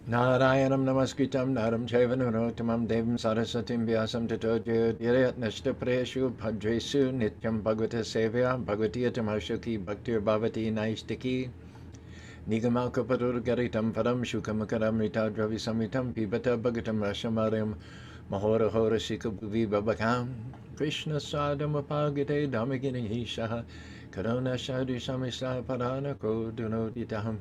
Narayanam namaskritam naram chaiva narottamam devam saraswatim vyasam tato jyotirayat nashtapreshu bhadresu nityam bhagavata sevaya bhagavatiya tamashuki bhaktir bhavati naistiki nigamalkapadur garitam param shukamakaram ritadravi samitam pibata bhagatam rashamaram mahora hora shikabhuvi babakam Krishna sadam apagate dhamagini hishaha karona shadu samisa parana kodunoditaham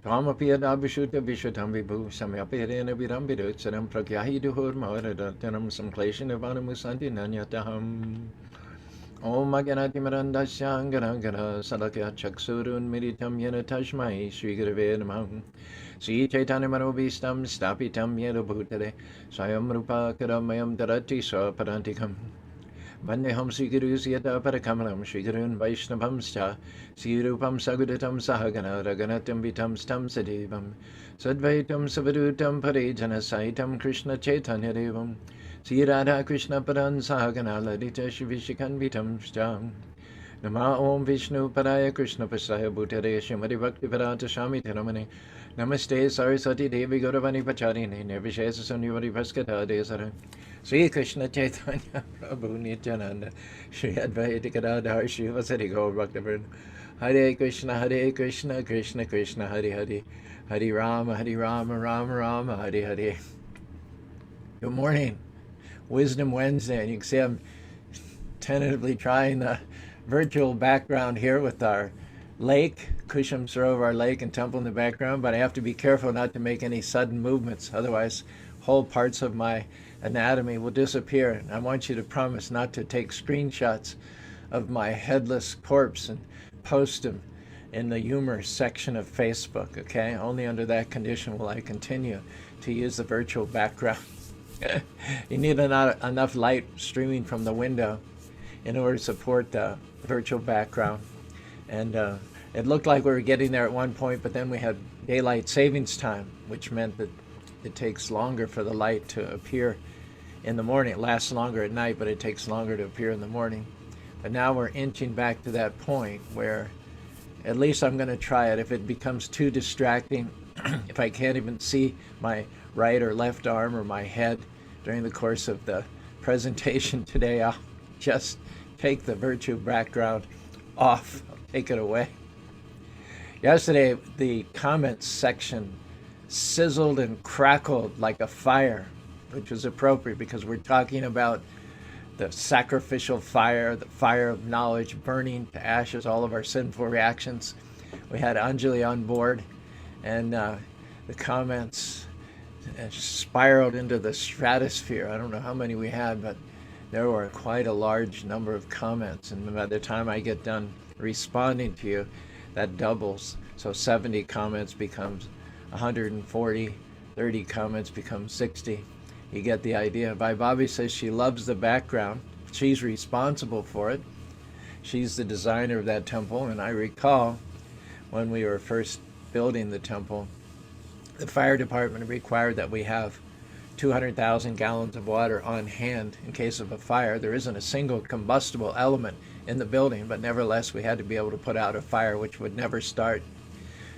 Twamapiyadabhishuta vishutam vibhu samyapirena virambirutsaram pragyahiduhur maharatanam samkleshanavanamusanti nanyataham Om Maganati Marandasyangarangara Salakya Chaksurun Militam Yena Tashmai Sri Gurave Namaha Sri Chaitanya Manobhistam Stapitam Yena Bhutare Swayam Rupa Karamayam Darati Swaparantikam Vandeham Sri Guru Siyata Parakamalam Sri Gurun Vaishnavamscha Sri Rupam Sagudatam Sahagana Raganatam Vitam Stam Sadevam Sadvaitam Savadutam Parejana Saitam Krishna Chaitanya Devam Sri Radha Krishna Padan Sahagana Ladita Shivishikan Vitam Stam Nama Om Vishnu Padaya Krishna Pasaya Bhutare Shrimati Bhakti Vedanta Swami Thiramani Namaste Saraswati Devi Gauravani Pacharini Nirvishesa Sunyavadi Vaskata Desara Sri Krishna Chaitanya Prabhu Nityananda Sri Advaita Gadadhar Sri Vasari Gaur Bhaktivinoda Hare Krishna Krishna Krishna Hare Hare Hare Rama Rama Rama Hare Hare. Good morning. Wisdom Wednesday, and you can see I'm tentatively trying the virtual background here with our lake, Kusham Sarovar Lake and temple in the background, but I have to be careful not to make any sudden movements, otherwise whole parts of my anatomy will disappear. And I want you to promise not to take screenshots of my headless corpse and post them in the humor section of Facebook, okay? Only under that condition will I continue to use the virtual background. You need enough light streaming from the window in order to support the virtual background. And it looked like we were getting there at one point, but then we had daylight savings time, which meant that it takes longer for the light to appear in the morning. It lasts longer at night, but it takes longer to appear in the morning. But now we're inching back to that point where at least I'm going to try it. If it becomes too distracting, if I can't even see my right or left arm or my head during the course of the presentation today, I'll just take the virtual background off. I'll take it away. Yesterday, the comments section sizzled and crackled like a fire, which was appropriate because we're talking about the sacrificial fire, the fire of knowledge burning to ashes all of our sinful reactions. We had Anjali on board, and the comments spiraled into the stratosphere. I don't know how many we had, but there were quite a large number of comments. And by the time I get done responding to you, that doubles. So 70 comments becomes 140, 30 comments becomes 60. You get the idea. Bobby says she loves the background. She's responsible for it. She's the designer of that temple. And I recall when we were first building the temple, the fire department required that we have 200,000 gallons of water on hand in case of a fire. There isn't a single combustible element in the building, but nevertheless we had to be able to put out a fire which would never start.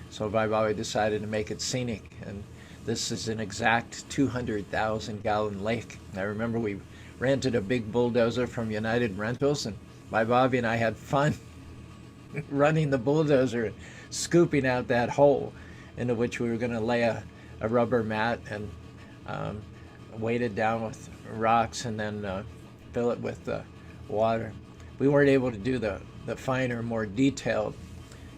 So Bobby decided to make it scenic, and this is an exact 200,000 gallon lake. I remember we rented a big bulldozer from United Rentals, and Bobby and I had fun running the bulldozer and scooping out that hole into which we were going to lay a rubber mat and weight it down with rocks and then fill it with water. We weren't able to do the finer, more detailed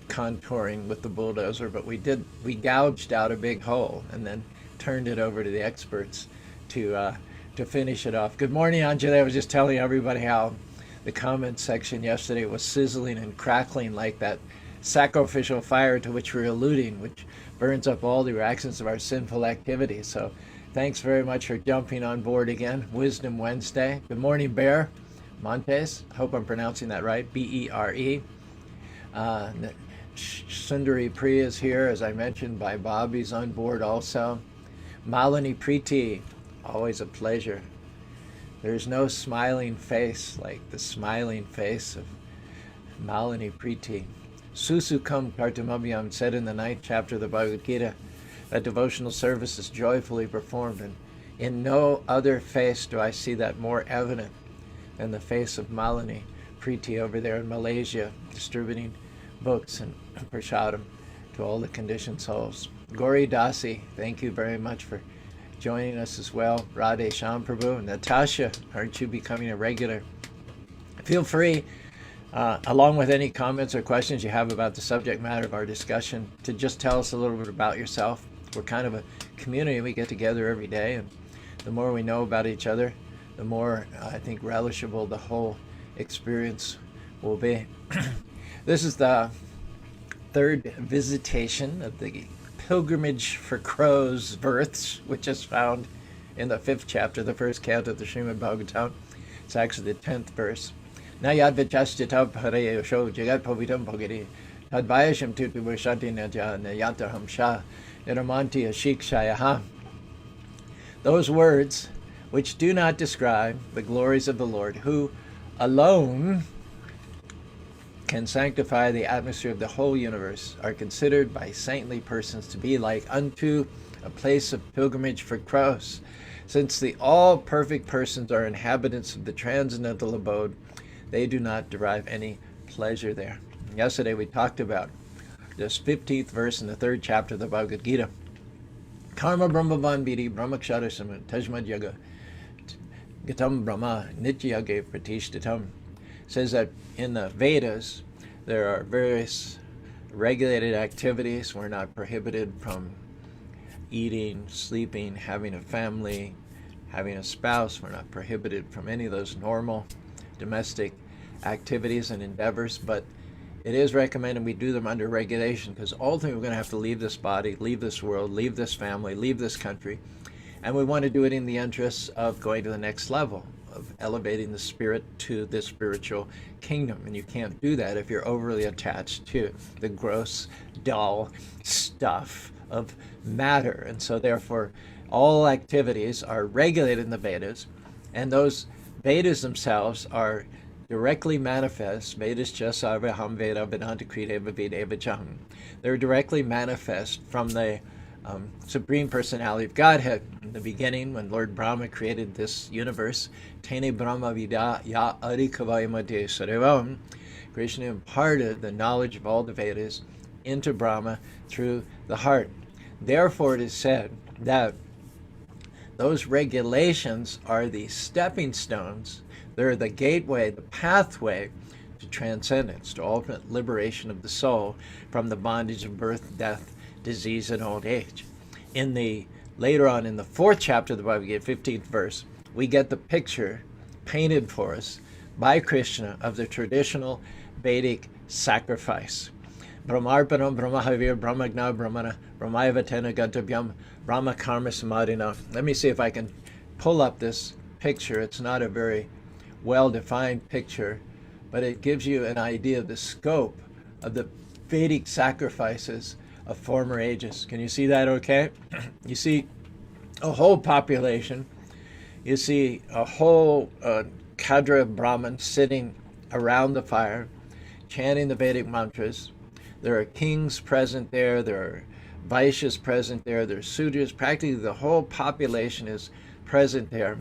contouring with the bulldozer, but we gouged out a big hole and then turned it over to the experts to finish it off. Good morning, Anjali. I was just telling everybody how the comment section yesterday was sizzling and crackling like that sacrificial fire to which we're alluding, which burns up all the reactions of our sinful activities. So thanks very much for jumping on board again. Wisdom Wednesday. Good morning, Bear Montes. I hope I'm pronouncing that right. B-E-R-E. Sundari Priya is here, as I mentioned. Bobby's on board also. Malini Preeti, always a pleasure. There's no smiling face like the smiling face of Malini Preeti. Susukam Kartamabhyam said in the 9th chapter of the Bhagavad Gita that devotional service is joyfully performed. And in no other face do I see that more evident than the face of Malini Preeti over there in Malaysia, distributing books and prasadam to all the conditioned souls. Gauri Dasi, thank you very much for joining us as well. Radhe Shyam Prabhu. Natasha, aren't you becoming a regular? Feel free, along with any comments or questions you have about the subject matter of our discussion, to just tell us a little bit about yourself. We're kind of a community. We get together every day, and the more we know about each other, the more, I think, relishable the whole experience will be. This is the third visitation of the pilgrimage for crows' births, which is found in the 5th chapter, the first canto of the Srimad Bhagavatam. It's actually the 10th verse. Na yad vichashtitab hare sho jagat pavitam bhagiri tadvayasham tutu vashanti naja nayataham shah iramanti ashikshayaha. Those words which do not describe the glories of the Lord, who alone can sanctify the atmosphere of the whole universe, are considered by saintly persons to be like unto a place of pilgrimage for crows. Since the all-perfect persons are inhabitants of the transcendental abode, they do not derive any pleasure there. Yesterday we talked about this 15th verse in the 3rd chapter of the Bhagavad Gita. Karma Brahmavan Vidi Brahmakshara Saman Tajmad Yaga Gatam Brahma Nityage Pratishtatam. Says that in the Vedas there are various regulated activities. We're not prohibited from eating, sleeping, having a family, having a spouse. We're not prohibited from any of those normal domestic activities and endeavors, but it is recommended we do them under regulation, because ultimately we're going to have to leave this body, leave this world, leave this family, leave this country, and we want to do it in the interests of going to the next level, of elevating the spirit to the spiritual kingdom. And you can't do that if you're overly attached to the gross, dull stuff of matter. And so therefore all activities are regulated in the Vedas, and those Vedas themselves are directly manifest. Vedas Jasarvaham Veda Vedanta Krideva Vedeva Chaham. They're directly manifest from the Supreme Personality of Godhead. In the beginning, when Lord Brahma created this universe, Tene Brahma Vida Ya Adikavayamade Sarevam, Krishna imparted the knowledge of all the Vedas into Brahma through the heart. Therefore, it is said that those regulations are the stepping stones. They're the gateway, the pathway to transcendence, to ultimate liberation of the soul from the bondage of birth, death, disease, and old age. Later on in the 4th chapter of the Bhagavad Gita, 15th verse, we get the picture painted for us by Krishna of the traditional Vedic sacrifice. Brahmarpanam, Brahmahavir, Brahmagna, Brahmana, Brahmayavatena Gantabhyam, Brahma Karma Samadhina. Let me see if I can pull up this picture. It's not a very well-defined picture, but it gives you an idea of the scope of the Vedic sacrifices of former ages. Can you see that okay? You see a whole population. You see a whole cadre of Brahmins sitting around the fire, chanting the Vedic mantras. There are kings present there. There are Vaishyas present there. There are Sudras. Practically the whole population is present there.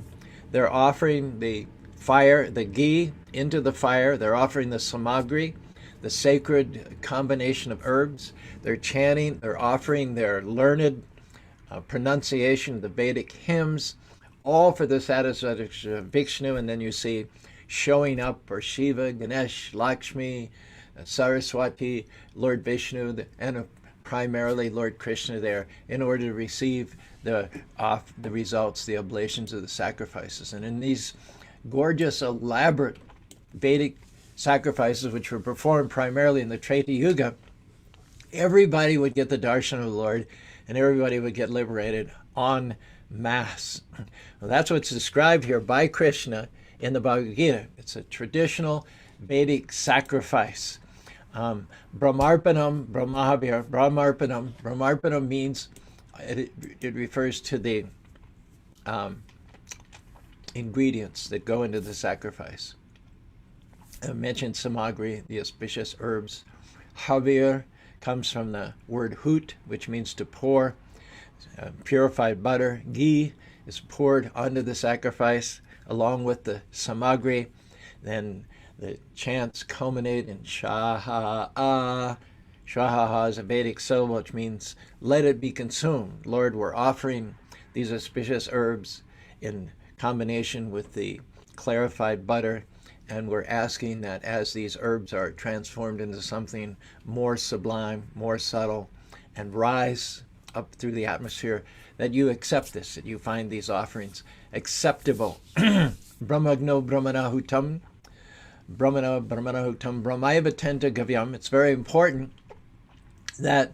They're offering the fire, the ghee, into the fire. They're offering the samagri, the sacred combination of herbs. They're chanting. They're offering their learned pronunciation of the Vedic hymns, all for the satisfaction of Vishnu. And then you see showing up for Shiva, Ganesh, Lakshmi, Saraswati, Lord Vishnu, and primarily Lord Krishna there, in order to receive the results, the oblations of the sacrifices. And in these gorgeous, elaborate Vedic sacrifices, which were performed primarily in the Treta Yuga, everybody would get the darshan of the Lord, and everybody would get liberated en masse. Well, that's what's described here by Krishna in the Bhagavad Gita. It's a traditional Vedic sacrifice. Brahmarpanam, Brahmahavir, Brahmarpanam. Brahmarpanam means, it refers to the ingredients that go into the sacrifice. I mentioned samagri, the auspicious herbs. Havir comes from the word hoot, which means to pour. purified butter, ghee, is poured onto the sacrifice along with the samagri. Then the chants culminate in Shaha-a. Shaha is a Vedic syllable which means let it be consumed. Lord, we're offering these auspicious herbs in combination with the clarified butter, and we're asking that as these herbs are transformed into something more sublime, more subtle, and rise up through the atmosphere, that you accept this, that you find these offerings acceptable. Brahmagno brahmanahutam, brahmanahutam, brahmaivatenta gavyam. It's very important that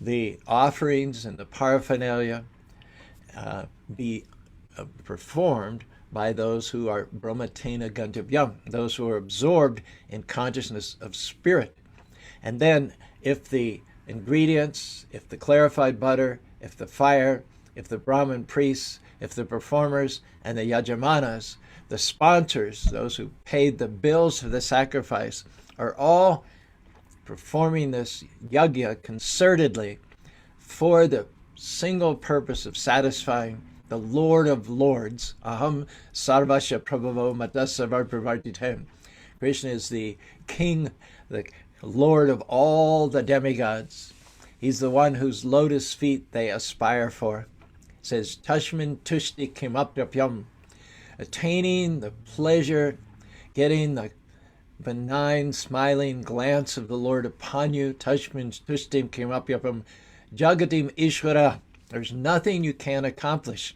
the offerings and the paraphernalia be performed by those who are brahmatena gantavyam, those who are absorbed in consciousness of spirit. And then if the ingredients, if the clarified butter, if the fire, if the Brahmin priests, if the performers and the yajamanas, the sponsors, those who paid the bills for the sacrifice, are all performing this yajna concertedly for the single purpose of satisfying the Lord of Lords. Aham sarvasya prabhavo matasarvar pravartitem. Krishna is the king, the Lord of all the demigods. He's the one whose lotus feet they aspire for. It says, Tashmin tushti kimapyapyam. Attaining the pleasure, getting the benign, smiling glance of the Lord upon you. Tashmin tushtim kimapyapam. Jagatim Ishvara. There's nothing you can't accomplish.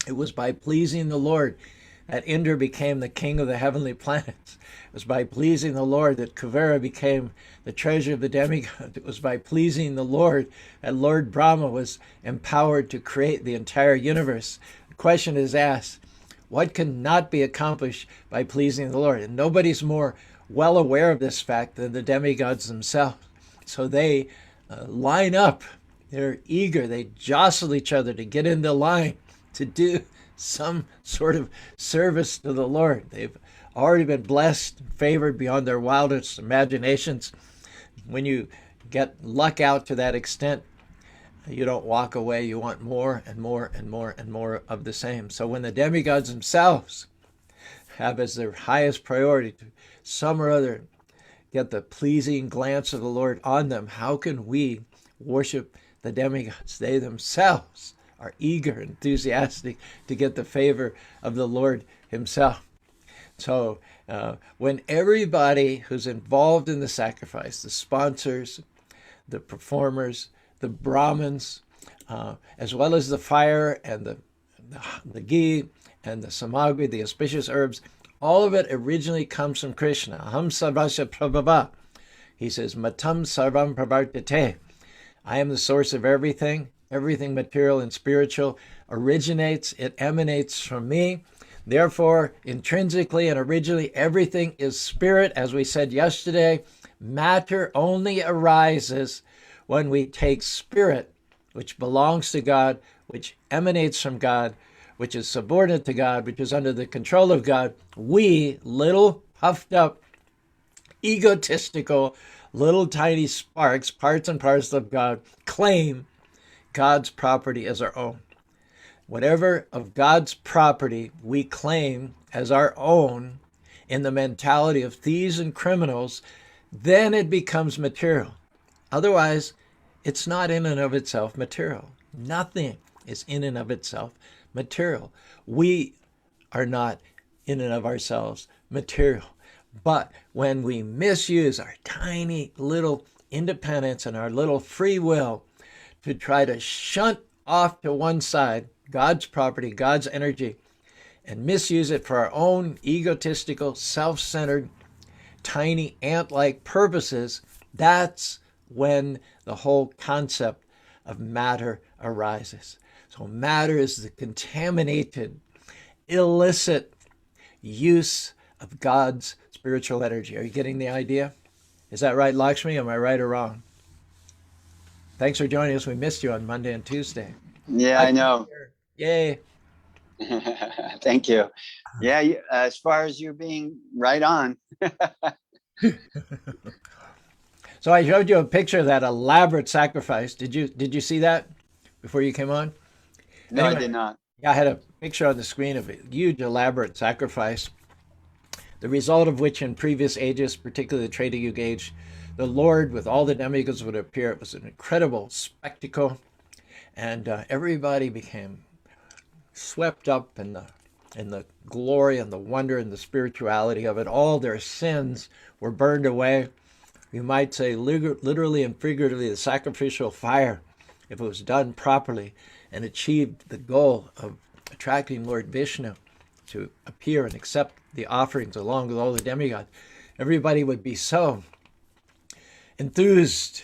It was by pleasing the Lord that Indra became the king of the heavenly planets. It was by pleasing the Lord that Kuvera became the treasure of the demigod. It was by pleasing the Lord that Lord Brahma was empowered to create the entire universe. The question is asked, what can not be accomplished by pleasing the Lord? And nobody's more well aware of this fact than the demigods themselves. So they line up. They're eager. They jostle each other to get into line to do some sort of service to the Lord. They've already been blessed, favored beyond their wildest imaginations. When you get luck out to that extent, you don't walk away. You want more and more and more and more of the same. So when the demigods themselves have as their highest priority to some or other get the pleasing glance of the Lord on them, how can we worship the demigods? They themselves are eager, enthusiastic to get the favor of the Lord himself. So when everybody who's involved in the sacrifice, the sponsors, the performers, the Brahmins, as well as the fire and the ghee and the samagri, the auspicious herbs, all of it originally comes from Krishna. Aham sarvasya prabhava. He says, Matam sarvam pravartate. I am the source of everything. Everything material and spiritual originates, it emanates from me. Therefore, intrinsically and originally, everything is spirit. As we said yesterday, matter only arises when we take spirit, which belongs to God, which emanates from God, which is subordinate to God, which is under the control of God. We, little puffed up, egotistical, little tiny sparks, parts and parcels of God, claim God's property as our own. Whatever of God's property we claim as our own in the mentality of thieves and criminals, then it becomes material. Otherwise, it's not in and of itself material. Nothing is in and of itself material. We are not in and of ourselves material. But when we misuse our tiny little independence and our little free will to try to shunt off to one side God's property, God's energy, and misuse it for our own egotistical, self-centered, tiny ant-like purposes, that's when the whole concept of matter arises. So matter is the contaminated, illicit use of God's spiritual energy. Are you getting the idea? Is that right, Lakshmi? Am I right or wrong? Thanks for joining us. We missed you on Monday and Tuesday. Yeah, I know. Yay. Thank you. Yeah, as far as you being right on. So I showed you a picture of that elaborate sacrifice. Did you see that? before you came on? No, I Anyway, did not. yeah, I had a picture on the screen of a huge, elaborate sacrifice, the result of which in previous ages, particularly the Treta Yuga age, the Lord with all the demigods would appear. It was an incredible spectacle, and everybody became swept up in the glory and the wonder and the spirituality of it. All their sins were burned away. You might say literally and figuratively, the sacrificial fire, if it was done properly and achieved the goal of attracting Lord Vishnu to appear and accept the offerings along with all the demigods, everybody would be so enthused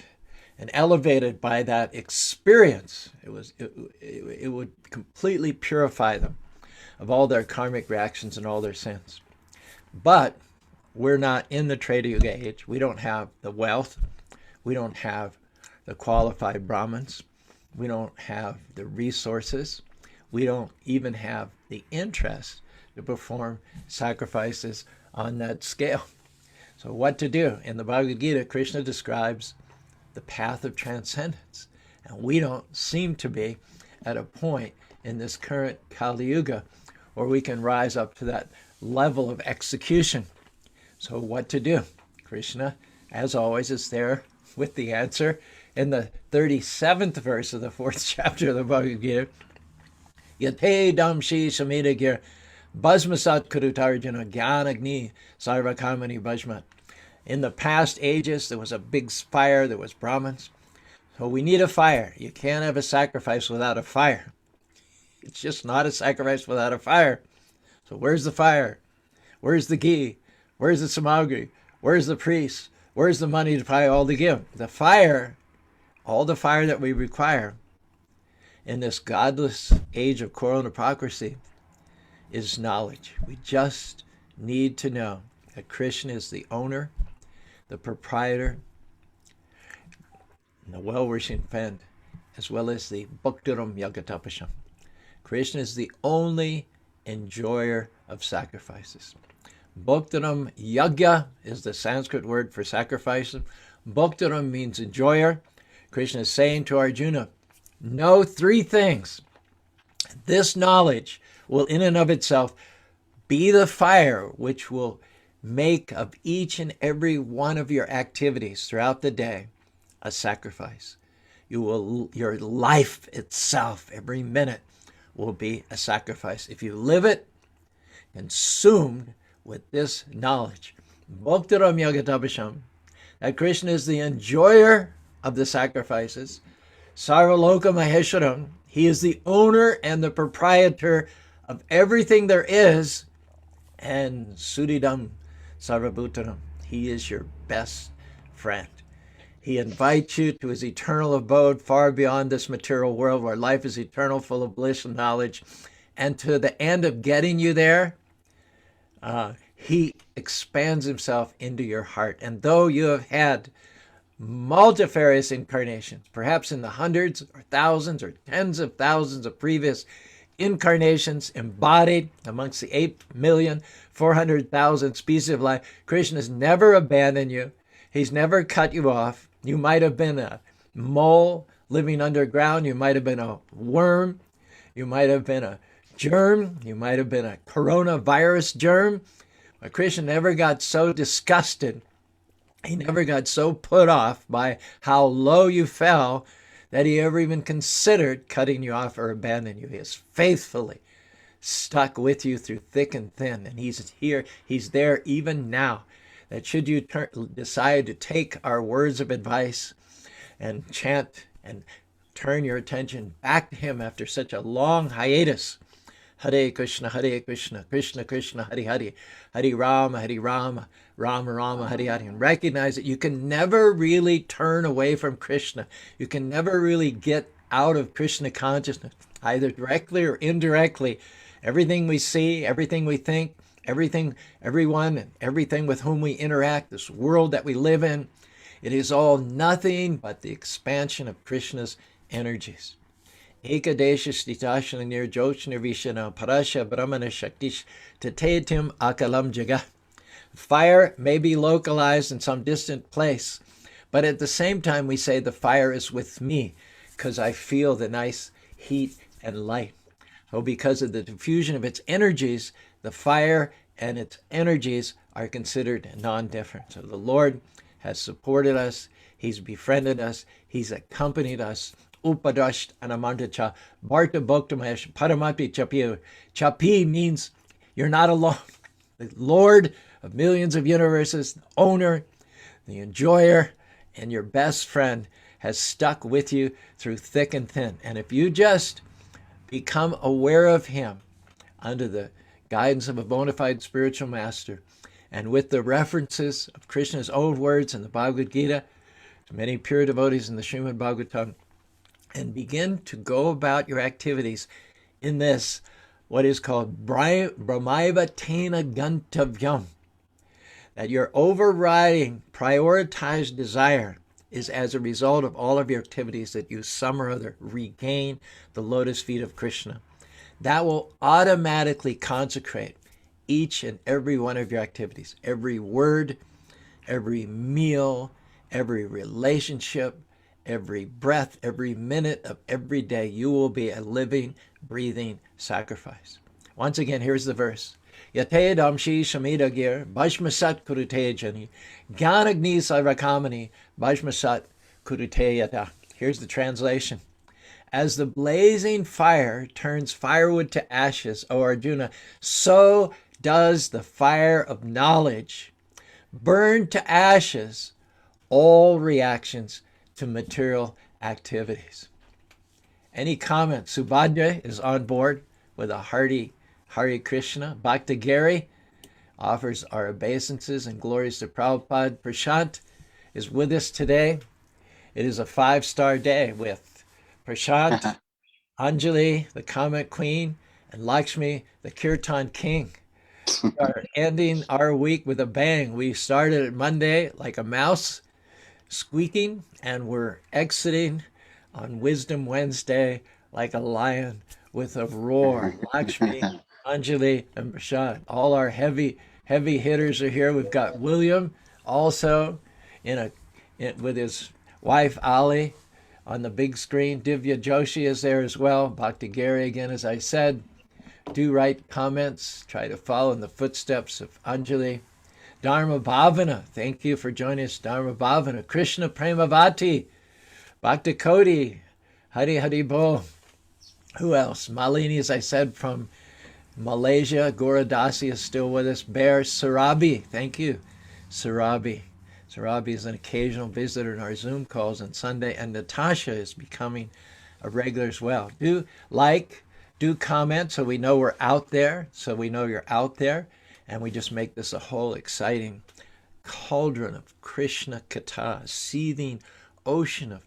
and elevated by that experience. It would completely purify them of all their karmic reactions and all their sins. But we're not in the Treta Yuga age. We don't have the wealth. We don't have the qualified Brahmins. We don't have the resources. We don't even have the interest to perform sacrifices on that scale. So what to do? In the Bhagavad Gita, Krishna describes the path of transcendence. And we don't seem to be at a point in this current Kali Yuga where we can rise up to that level of execution. So what to do? Krishna, as always, is there with the answer in the 37th verse of the 4th chapter of the Bhagavad Gita. Yate damshi samidagir bhasmasat kurutarjuna gyanagni sarvakamani bhasmat. In the past ages, there was a big fire, there was Brahmins. So we need a fire. You can't have a sacrifice without a fire. It's just not a sacrifice without a fire. So where's the fire? Where's the ghee? Where's the samagri? Where's the priest? Where's the money to buy all the give? The fire, all the fire that we require in this godless age of quarrel and hypocrisy is knowledge. We just need to know that Krishna is the owner, the proprietor, and the well-wishing friend, as well as the Bhaktaram Yagatapasham. Krishna is the only enjoyer of sacrifices. Bhaktaram Yagya is the Sanskrit word for sacrifice. Bhaktaram means enjoyer. Krishna is saying to Arjuna, know three things. This knowledge will in and of itself be the fire which will make of each and every one of your activities throughout the day a sacrifice. Your life itself, every minute, will be a sacrifice. If you live it, consumed with this knowledge, Bhaktaram Yagatapasham, that Krishna is the enjoyer of the sacrifices, Sarvaloka Maheshwaram, he is the owner and the proprietor of everything there is, and Suridam Sarvabhutaram, he is your best friend. He invites you to his eternal abode far beyond this material world where life is eternal, full of bliss and knowledge. And to the end of getting you there, he expands himself into your heart. And though you have had multifarious incarnations, perhaps in the hundreds or thousands or tens of thousands of previous incarnations embodied amongst the 8,400,000 species of life, Krishna has never abandoned you. He's never cut you off. You might have been a mole living underground. You might have been a worm. You might have been a germ. You might have been a coronavirus germ. But Krishna never got so disgusted. He never got so put off by how low you fell that he ever even considered cutting you off or abandoning you. He has faithfully stuck with you through thick and thin. And he's here. He's there even now. That should you decide to take our words of advice and chant and turn your attention back to him after such a long hiatus. Hare Krishna, Krishna Krishna, Hare Hare, Hare Rama, Rama Rama, Hare Hare. And recognize that you can never really turn away from Krishna. You can never really get out of Krishna consciousness, either directly or indirectly. Everything we see, everything we think, everything, everyone, and everything with whom we interact, this world that we live in, it is all nothing but the expansion of Krishna's energies. Ekadesha stitashana nirjochna vishana parasha brahmana shaktish tatetim akalam jaga. Fire may be localized in some distant place, but at the same time we say the fire is with me. because I feel the nice heat and light. So because of the diffusion of its energies, the fire and its energies are considered non-different. So the Lord has supported us. He's befriended us. He's accompanied us. Upadasht anamantacha bharta bhoktamesh paramati chapi. Chapi means you're not alone. The Lord of millions of universes, the owner, the enjoyer, and your best friend has stuck with you through thick and thin. And if you just become aware of him under the guidance of a bona fide spiritual master, and with the references of Krishna's own words in the Bhagavad Gita, to many pure devotees in the Srimad Bhagavatam, and begin to go about your activities in this, what is called Brahmaiva Tena Gantavyam, that your overriding prioritized desire is as a result of all of your activities that you some or other regain the lotus feet of Krishna. That will automatically consecrate each and every one of your activities, every word, every meal, every relationship, every breath, every minute of every day. You will be a living, breathing sacrifice. Once again, here's the verse. Yate damshi shamidagir bhashmasat kurute jani gyanagni sarvakamani bhashmasat kurute yata. Here's the translation. As the blazing fire turns firewood to ashes, O Arjuna, so does the fire of knowledge burn to ashes all reactions to material activities. Any comments? Subhadra is on board with a hearty Hare Krishna. Bhakti Gary offers our obeisances and glories to Prabhupada. Prashant is with us today. It is a 5-star day with Prashant, Anjali, the comment queen, and Lakshmi, the kirtan king. We are ending our week with a bang. We started at Monday like a mouse squeaking, and we're exiting on Wisdom Wednesday like a lion with a roar. Lakshmi, Anjali, and Prashant, all our heavy hitters are here. We've got William also with his wife Ali on the big screen. Divya Joshi is there as well. Bhakti Gary again, as I said. Do write comments. Try to follow in the footsteps of Anjali. Dharma Bhavana, thank you for joining us. Dharma Bhavana, Krishna Premavati, Bhakti Koti, Hari Hari Bo. Who else? Malini, as I said, from Malaysia. Goradasi is still with us. Bear Sarabi, thank you. Sarabi. Sarabi is an occasional visitor in our Zoom calls on Sunday. And Natasha is becoming a regular as well. Do comment so we know we're out there, so we know you're out there. And we just make this a whole exciting cauldron of Krishna Katha, a seething ocean of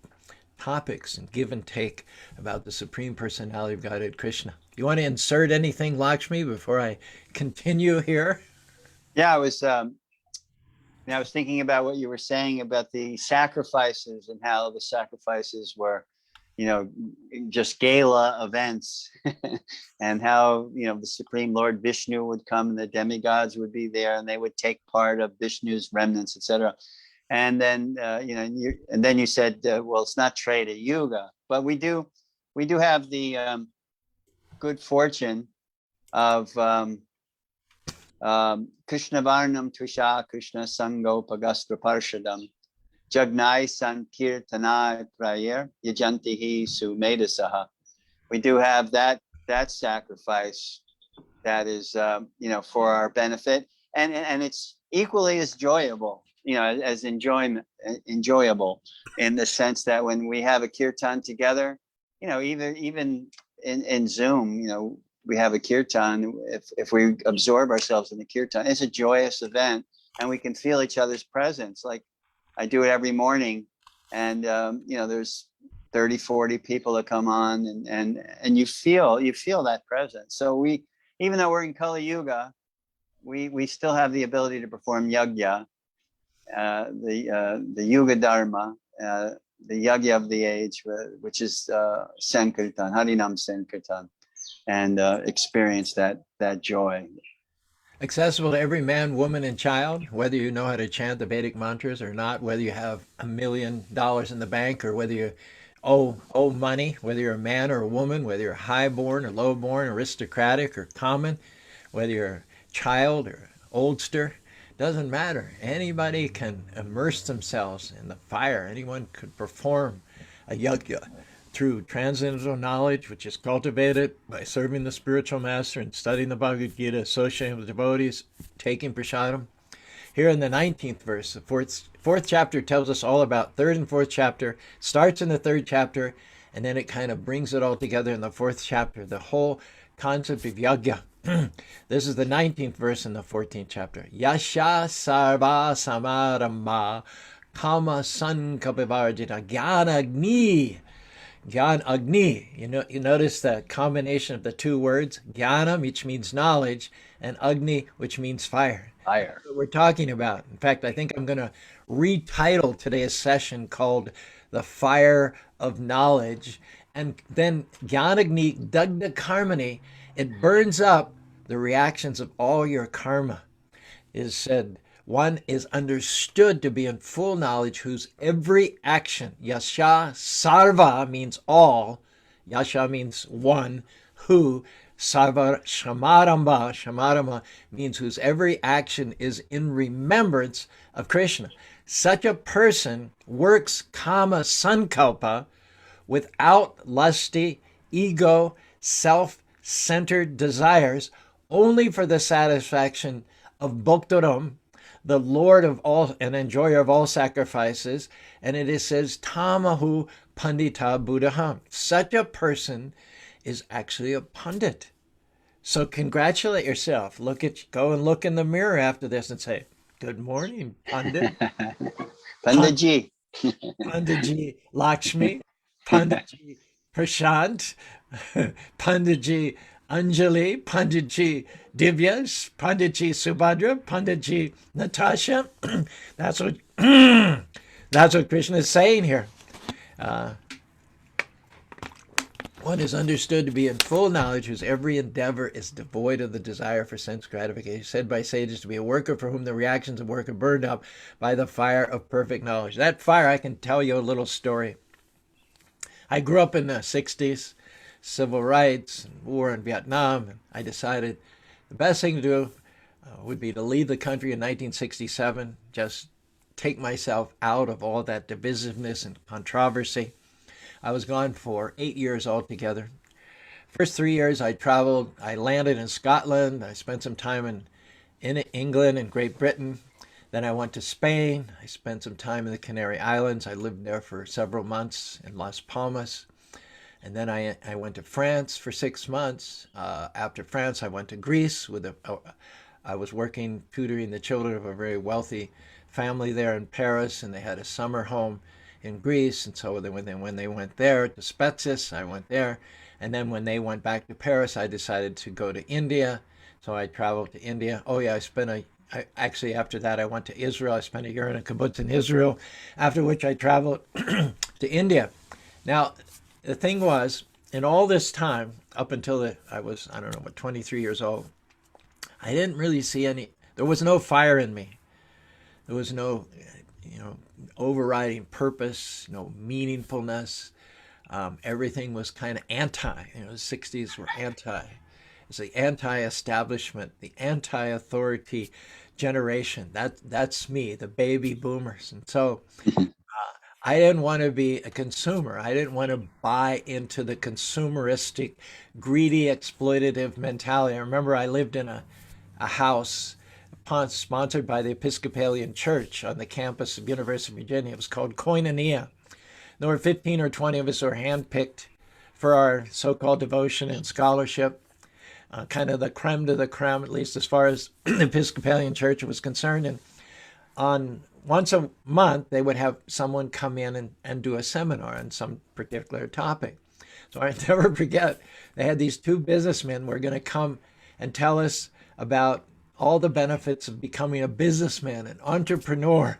topics and give and take about the Supreme Personality of Godhead Krishna. You want to insert anything, Lakshmi, before I continue here? Yeah, I was thinking about what you were saying about the sacrifices and how the sacrifices were, just gala events and how, the Supreme Lord Vishnu would come and the demigods would be there and they would take part of Vishnu's remnants, etc. And then, and then you said, well, it's not Treta Yuga, but we do have the good fortune of Krishna Varnam Tvisha Krishna Sango Pagastra Parshadam Jagnai Sankirtanai Prayer Yajantihi Sumedasaha. We do have that sacrifice that is for our benefit, and it's equally as enjoyable, as enjoyable in the sense that when we have a kirtan together, even in Zoom, we have a kirtan. If we absorb ourselves in the kirtan, it's a joyous event, and we can feel each other's presence. Like I do it every morning, and there's 30, 40 people that come on, and you feel that presence. So even though we're in Kali Yuga, we still have the ability to perform yagya, the Yuga Dharma, the yagya of the age, which is Sankirtan, Harinam Sankirtan, and experience that joy. Accessible to every man, woman, and child, whether you know how to chant the Vedic mantras or not, whether you have $1 million in the bank or whether you owe money, whether you're a man or a woman, whether you're highborn or lowborn, aristocratic or common, whether you're a child or oldster, doesn't matter. Anybody can immerse themselves in the fire. Anyone could perform a yajna through transcendental knowledge, which is cultivated by serving the spiritual master and studying the Bhagavad Gita, associating with devotees, taking prasadam. Here in the 19th verse, the fourth chapter tells us all about third and fourth chapter, starts in the third chapter, and then it kind of brings it all together in the fourth chapter, the whole concept of yajna. This is the 19th verse in the 14th chapter. Yasha sarva samaramba kama sankapivarjita jnana agni. Gyan Agni. You notice the combination of the two words, Jnana, which means knowledge, and Agni, which means fire. Fire. That's what we're talking about. In fact, I think I'm going to retitle today's session called The Fire of Knowledge. And then Gyan Agni Dagda Karmani, it burns up the reactions of all your karma. Is said, one is understood to be in full knowledge whose every action, yasha sarva means all, yasha means one, who, sarva shamaramba, shamarama means whose every action is in remembrance of Krishna. Such a person works kama sankalpa without lusty, ego, self-centered desires, only for the satisfaction of Bhaktaram, the Lord of all and enjoyer of all sacrifices, and it says, Tamahu Pandita Buddhaham. Such a person is actually a pundit. So congratulate yourself. Go and look in the mirror after this and say, good morning, Pandit. Panditji. Panditji Lakshmi, Panditji Prashant, Panditji Anjali, Panditji Divyas, Panditji Subhadra, Panditji Natasha. That's what Krishna is saying here. One is understood to be in full knowledge whose every endeavor is devoid of the desire for sense gratification, said by sages to be a worker for whom the reactions of work are burned up by the fire of perfect knowledge. That fire, I can tell you a little story. I grew up in the 60s, civil rights, and war in Vietnam, and I decided the best thing to do would be to leave the country in 1967, just take myself out of all that divisiveness and controversy. I was gone for 8 years altogether. First 3 years I traveled, I landed in Scotland, I spent some time in England and Great Britain. Then I went to Spain, I spent some time in the Canary Islands, I lived there for several months in Las Palmas. And then I went to France for 6 months. After France, I went to Greece. I was working, tutoring the children of a very wealthy family there in Paris, and they had a summer home in Greece. And so when they went there to Spetses, I went there. And then when they went back to Paris, I decided to go to India. So I traveled to India. Oh yeah, actually after that, I went to Israel. I spent a year in a kibbutz in Israel, after which I traveled to India. Now, the thing was, in all this time, up until I was, 23 years old, I didn't really see there was no fire in me. There was no, overriding purpose, no meaningfulness. Everything was kind of anti. The 60s were anti. It's the anti-establishment, the anti-authority generation. That's me, the baby boomers. And so I didn't want to be a consumer. I didn't want to buy into the consumeristic, greedy, exploitative mentality. I remember I lived in a house sponsored by the Episcopalian Church on the campus of University of Virginia. It was called Koinonia. There were 15 or 20 of us who were handpicked for our so-called devotion and scholarship, kind of the creme de la creme, at least as far as the Episcopalian Church was concerned. And once a month, they would have someone come in and do a seminar on some particular topic. So I never forget, they had these two businessmen who were going to come and tell us about all the benefits of becoming a businessman, an entrepreneur.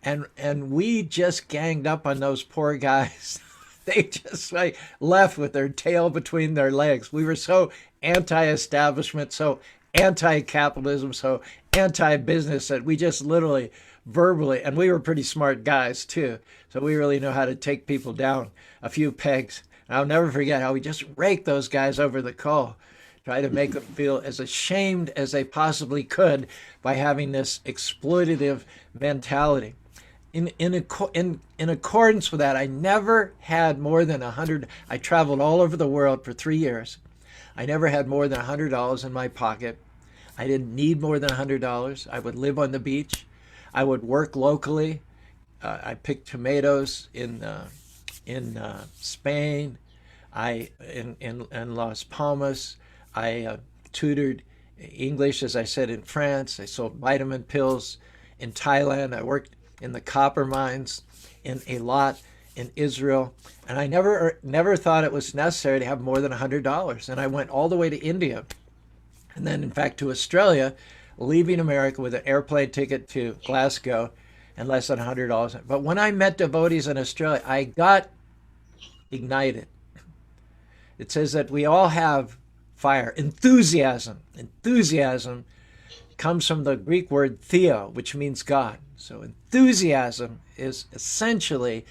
And we just ganged up on those poor guys. They just left with their tail between their legs. We were so anti-establishment, so anti-capitalism, so anti-business, that we just literally verbally, and we were pretty smart guys too, so we really know how to take people down a few pegs. And I'll never forget how we just raked those guys over the coal, try to make them feel as ashamed as they possibly could by having this exploitative mentality. In accordance with that, I never had more than 100. I traveled all over the world for 3 years. I never had more than $100 in my pocket. I didn't need more than $100. I would live on the beach. I would work locally. I picked tomatoes in Spain. In Las Palmas. I tutored English, as I said, in France. I sold vitamin pills in Thailand. I worked in the copper mines in Eilat in Israel. And I never thought it was necessary to have more than $100. And I went all the way to India and then, in fact, to Australia, leaving America with an airplane ticket to Glasgow and less than $100. But when I met devotees in Australia, I got ignited. It says that we all have fire, enthusiasm. Enthusiasm comes from the Greek word theo, which means God. So enthusiasm is essentially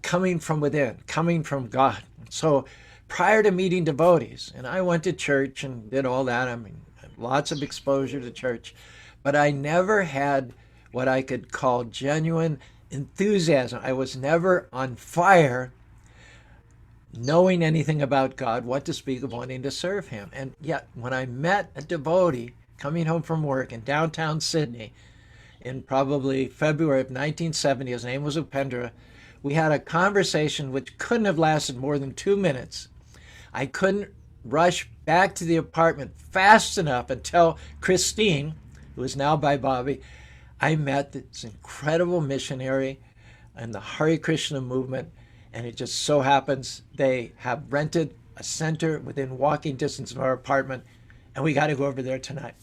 coming from within, coming from God. So prior to meeting devotees, and I went to church and did all that, I mean, lots of exposure to church, but I never had what I could call genuine enthusiasm. I was never on fire knowing anything about God, what to speak of wanting to serve him. And yet when I met a devotee coming home from work in downtown Sydney in probably February of 1970, his name was Upendra, we had a conversation which couldn't have lasted more than 2 minutes. I couldn't rush back to the apartment fast enough and tell Christine, who is now by Bobby, I met this incredible missionary in the Hare Krishna movement, and it just so happens they have rented a center within walking distance of our apartment, and we got to go over there tonight.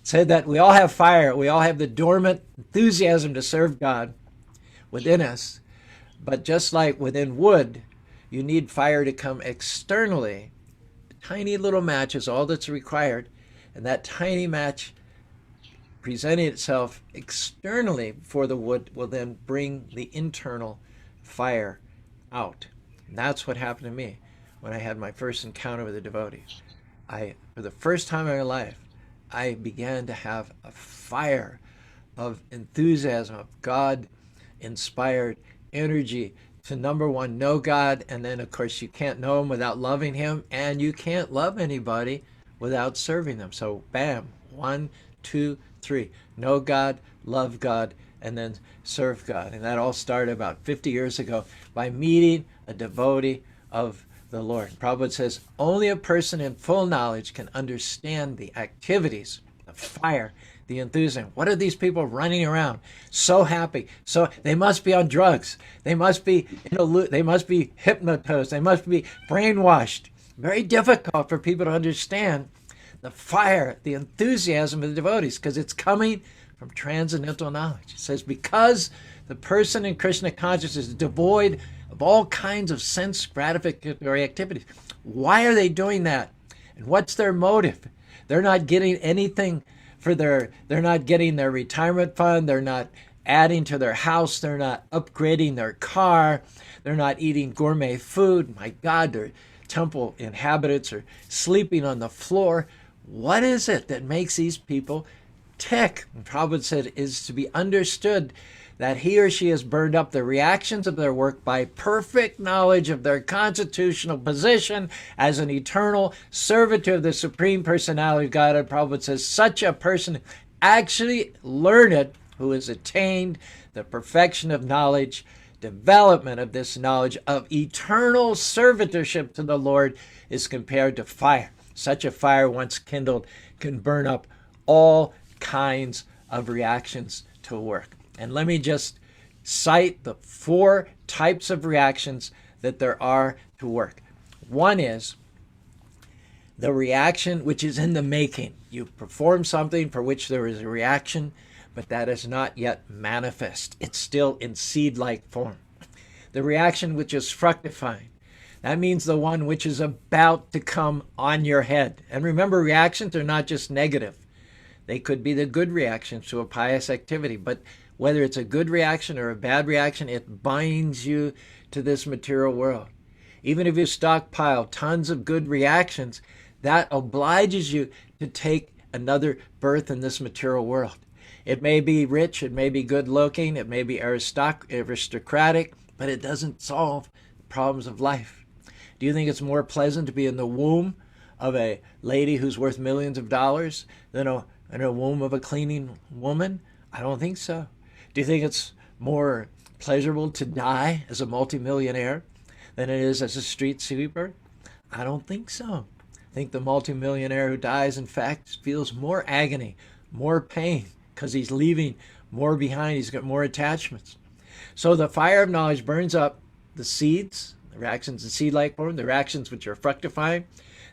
Said that we all have fire, we all have the dormant enthusiasm to serve God within us, but just like within wood, you need fire to come externally. A tiny little match is all that's required, and that tiny match presenting itself externally for the wood will then bring the internal fire out. And that's what happened to me when I had my first encounter with a devotee. For the first time in my life, I began to have a fire of enthusiasm, of God-inspired energy to, number one, know God, and then, of course, you can't know him without loving him, and you can't love anybody without serving them. So, bam, 1, 2, 3. Know God, love God, and then serve God. And that all started about 50 years ago by meeting a devotee of the Lord. Prabhupada says, only a person in full knowledge can understand the activities, the fire, the enthusiasm. What are these people running around so happy? So they must be on drugs. They must be they must be hypnotized. They must be brainwashed. Very difficult for people to understand the fire, the enthusiasm of the devotees, because it's coming from transcendental knowledge. It says, because the person in Krishna consciousness is devoid of all kinds of sense gratificatory activities. Why are they doing that? And what's their motive? They're not getting anything they're not getting their retirement fund, they're not adding to their house, they're not upgrading their car, they're not eating gourmet food. My God, their temple inhabitants are sleeping on the floor. What is it that makes these people tick? And Prabhupada said is to be understood that he or she has burned up the reactions of their work by perfect knowledge of their constitutional position as an eternal servitor of the Supreme Personality of God. And Prabhupada says such a person actually learned, who has attained the perfection of knowledge, development of this knowledge of eternal servitorship to the Lord, is compared to fire. Such a fire, once kindled, can burn up all kinds of reactions to work. And let me just cite the 4 types of reactions that there are to work. One is the reaction which is in the making. You perform something for which there is a reaction, but that is not yet manifest. It's still in seed-like form. The reaction which is fructifying. That means the one which is about to come on your head. And remember, reactions are not just negative. They could be the good reactions to a pious activity. But whether it's a good reaction or a bad reaction, it binds you to this material world. Even if you stockpile tons of good reactions, that obliges you to take another birth in this material world. It may be rich, it may be good looking, it may be aristocratic, but it doesn't solve the problems of life. Do you think it's more pleasant to be in the womb of a lady who's worth millions of dollars than in a womb of a cleaning woman? I don't think so. Do you think it's more pleasurable to die as a multimillionaire than it is as a street sweeper? I don't think so. I think the multimillionaire who dies, in fact, feels more agony, more pain, because he's leaving more behind. He's got more attachments. So the fire of knowledge burns up the seeds, the reactions in seed-like form, the reactions which are fructifying,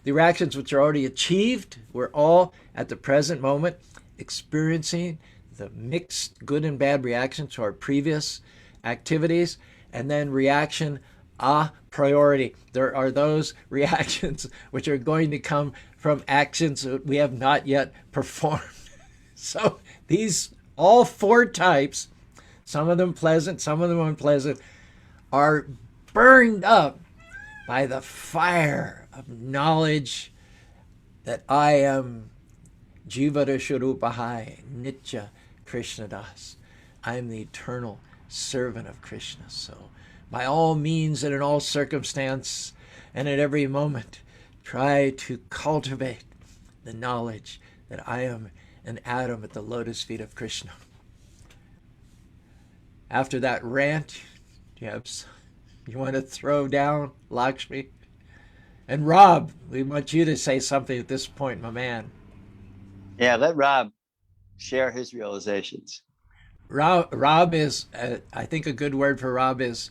the reactions which are already achieved. We're all at the present moment experiencing the mixed good and bad reactions to our previous activities, and then reaction a priority. There are those reactions which are going to come from actions that we have not yet performed. So these, all four types, some of them pleasant, some of them unpleasant, are burned up by the fire of knowledge that I am Jivara Sharupahai, Nitya Krishna Das. I am the eternal servant of Krishna. So by all means and in all circumstance and at every moment, try to cultivate the knowledge that I am an atom at the lotus feet of Krishna. After that rant, you want to throw down, Lakshmi? And Rob, we want you to say something at this point, my man. Yeah, let Rob share his realizations. Rob is, I think a good word for Rob is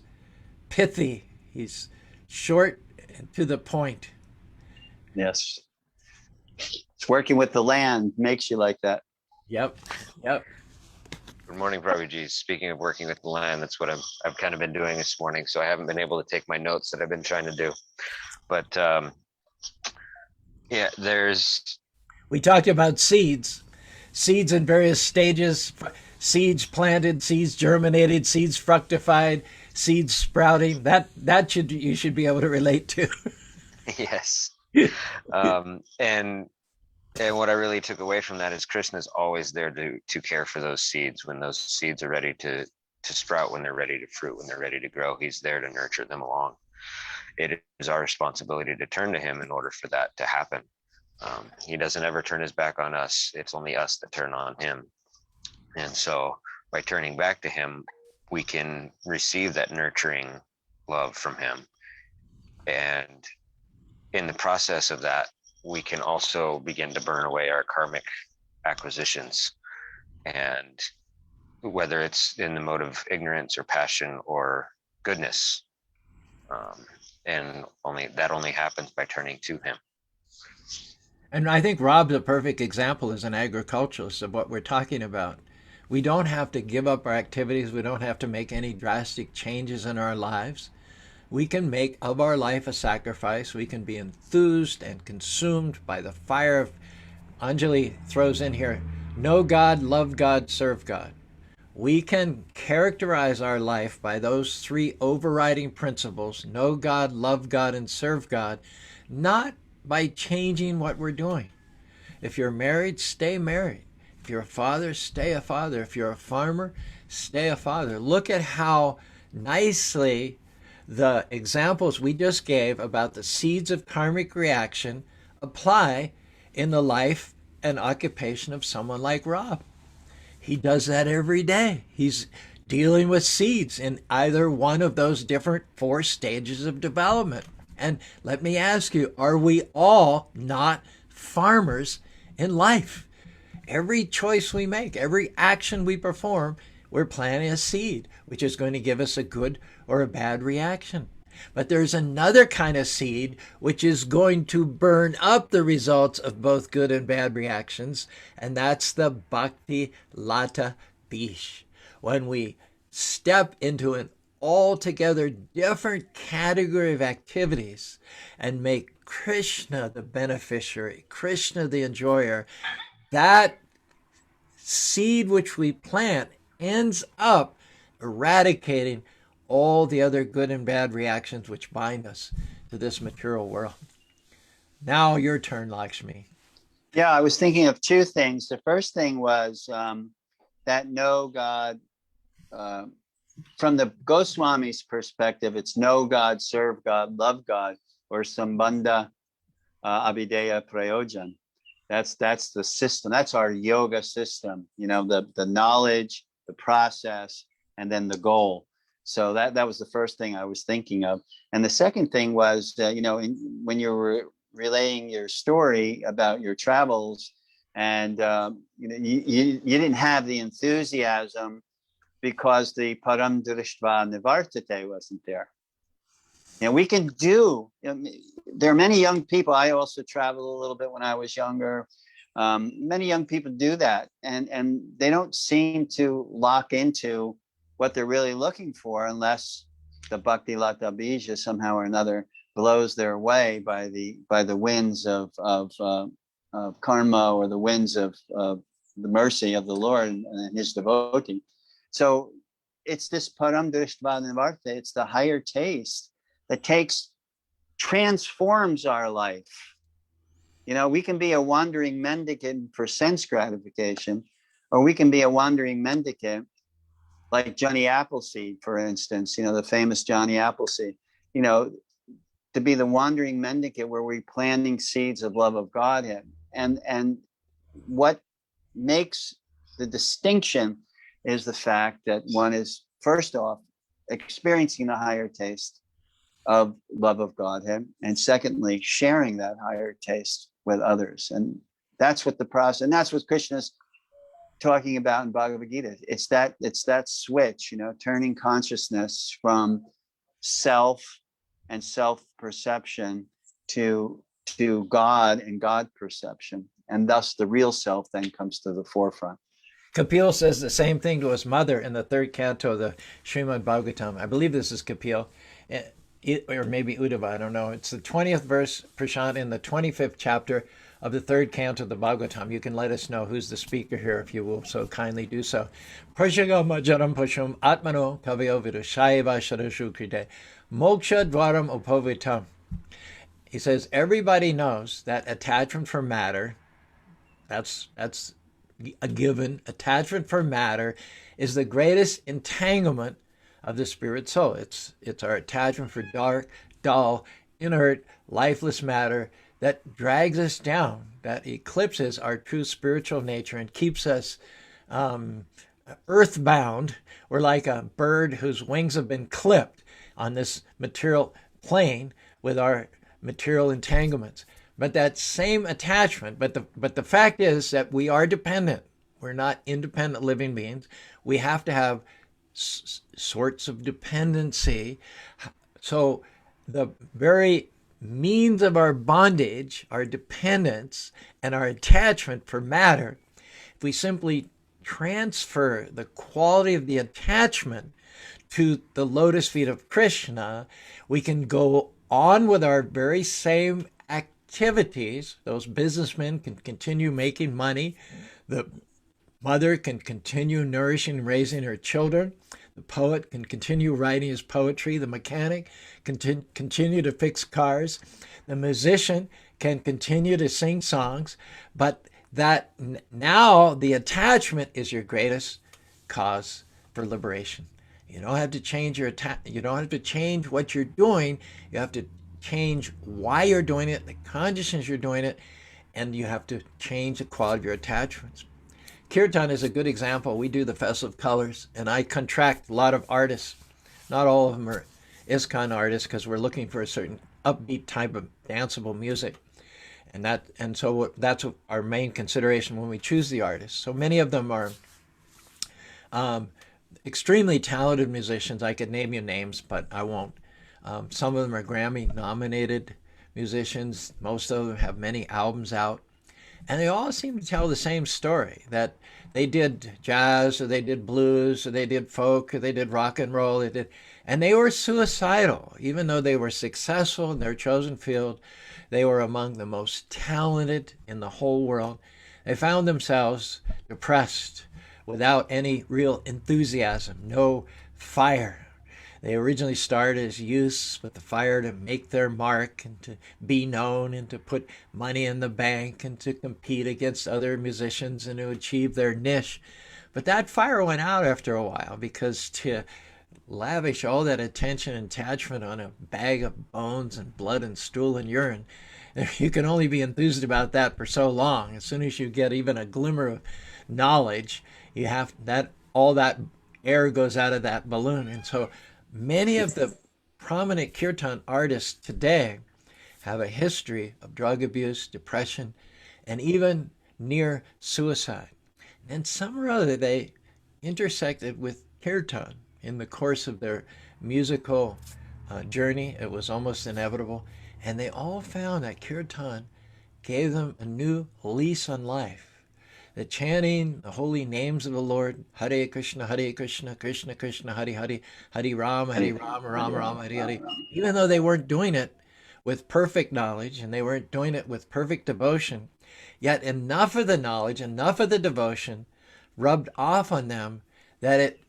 pithy. He's short and to the point. Yes. It's working with the land makes you like that. Yep. Good morning, Prabhuji. Speaking of working with the land, that's what I've kind of been doing this morning. So I haven't been able to take my notes that I've been trying to do. But yeah, we talked about seeds in various stages, seeds planted, seeds germinated, seeds fructified, seeds sprouting. That you should be able to relate to. Yes. And what I really took away from that is Krishna's always there to care for those seeds when those seeds are ready to sprout, when they're ready to fruit, when they're ready to grow. He's there to nurture them along. It is our responsibility to turn to him in order for that to happen. He doesn't ever turn his back on us. It's only us that turn on him. And so by turning back to him, we can receive that nurturing love from him. And in the process of that, we can also begin to burn away our karmic acquisitions. And whether it's in the mode of ignorance or passion or goodness, and that only happens by turning to him. And I think Rob's a perfect example as an agriculturalist of what we're talking about. We don't have to give up our activities. We don't have to make any drastic changes in our lives. We can make of our life a sacrifice. We can be enthused and consumed by the fire of, Anjali throws in here, know God, love God, serve God. We can characterize our life by those three overriding principles, know God, love God, and serve God, not by changing what we're doing. If you're married, stay married. If you're a father, stay a father. If you're a farmer, stay a father. Look at how nicely the examples we just gave about the seeds of karmic reaction apply in the life and occupation of someone like Rob. He does that every day. He's dealing with seeds in either one of those different 4 stages of development. And let me ask you, are we all not farmers in life? Every choice we make, every action we perform, we're planting a seed, which is going to give us a good or a bad reaction. But there's another kind of seed which is going to burn up the results of both good and bad reactions, and that's the bhakti lata bish. When we step into an all together different category of activities and make Krishna the beneficiary, Krishna the enjoyer, that seed which we plant ends up eradicating all the other good and bad reactions which bind us to this material world. Now your turn, Lakshmi. Yeah, I was thinking of two things. The first thing was that know God, from the Goswami's perspective, it's know God, serve God, love God, or sambandha abideya prayojan. That's the system. That's our yoga system. You know, the knowledge, the process, and then the goal. So that was the first thing I was thinking of. And the second thing was, you know, when you were relaying your story about your travels, and you know, you didn't have the enthusiasm because the param drishtva nivartate wasn't there. And we can do, you know, there are many young people. I also traveled a little bit when I was younger. Many young people do that, and they don't seem to lock into what they're really looking for unless the bhakti lata bija somehow or another blows their way by the winds of karma, or the winds of the mercy of the Lord and his devotee. So it's this param drishtva nivarte, it's the higher taste that transforms our life. You know, we can be a wandering mendicant for sense gratification, or we can be a wandering mendicant like Johnny Appleseed, for instance, you know, the famous Johnny Appleseed, you know, to be the wandering mendicant where we're planting seeds of love of Godhead. And what makes the distinction is the fact that one is, first off, experiencing the higher taste of love of Godhead, and secondly, sharing that higher taste with others. And that's what the process, and that's what Krishna's talking about in Bhagavad Gita. It's that switch, you know, turning consciousness from self and self-perception to God and God perception. And thus the real self then comes to the forefront. Kapil says the same thing to his mother in the third canto of the Srimad Bhagavatam. I believe this is Kapil, or maybe Uddhava, I don't know. It's the 20th verse, Prashant, in the 25th chapter of the third canto of the Bhagavatam. You can let us know who's the speaker here if you will so kindly do so. Prashaga majaram pashum atmano kavyo vidushaiva sharashu krite moksha dvaram upavitam. He says everybody knows that attachment for matter, that's a given. Attachment for matter is the greatest entanglement of the spirit soul. It's our attachment for dark, dull, inert, lifeless matter that drags us down, that eclipses our true spiritual nature and keeps us earthbound. We're like a bird whose wings have been clipped on this material plane with our material entanglements. But that same attachment, but the fact is that we are dependent. We're not independent living beings. We have to have sorts of dependency. So the very means of our bondage, our dependence, and our attachment for matter, if we simply transfer the quality of the attachment to the lotus feet of Krishna, we can go on with our very same activities. Those businessmen can continue making money. The mother can continue nourishing and raising her children. The poet can continue writing his poetry. The mechanic can continue to fix cars. The musician can continue to sing songs. But that now the attachment is your greatest cause for liberation. You don't have to change you don't have to change what you're doing. You have to change why you're doing it, the conditions you're doing it, and you have to change the quality of your attachments. Kirtan is a good example. We do the Festival of Colors, and I contract a lot of artists. Not all of them are iskcon artists because we're looking for a certain upbeat type of danceable music. And so that's our main consideration when we choose the artists. So many of them are extremely talented musicians. I could name you names, but I won't. Some of them are Grammy-nominated musicians. Most of them have many albums out. And they all seem to tell the same story, that they did jazz, or they did blues, or they did folk, or they did rock and roll, and they were suicidal. Even though they were successful in their chosen field, they were among the most talented in the whole world. They found themselves depressed, without any real enthusiasm, no fire. They originally started as youths with the fire to make their mark and to be known and to put money in the bank and to compete against other musicians and to achieve their niche. But that fire went out after a while, because to lavish all that attention and attachment on a bag of bones and blood and stool and urine, you can only be enthused about that for so long. As soon as you get even a glimmer of knowledge, you have that, all that air goes out of that balloon. And so many of the prominent kirtan artists today have a history of drug abuse, depression, and even near suicide. And some or other, they intersected with kirtan in the course of their musical journey. It was almost inevitable. And they all found that kirtan gave them a new lease on life. The chanting the holy names of the Lord, Hare Krishna, Krishna Krishna, Hare Hare, Hare Rama, Rama Rama, Hare Hare. Even though they weren't doing it with perfect knowledge and they weren't doing it with perfect devotion, yet enough of the knowledge, enough of the devotion rubbed off on them that it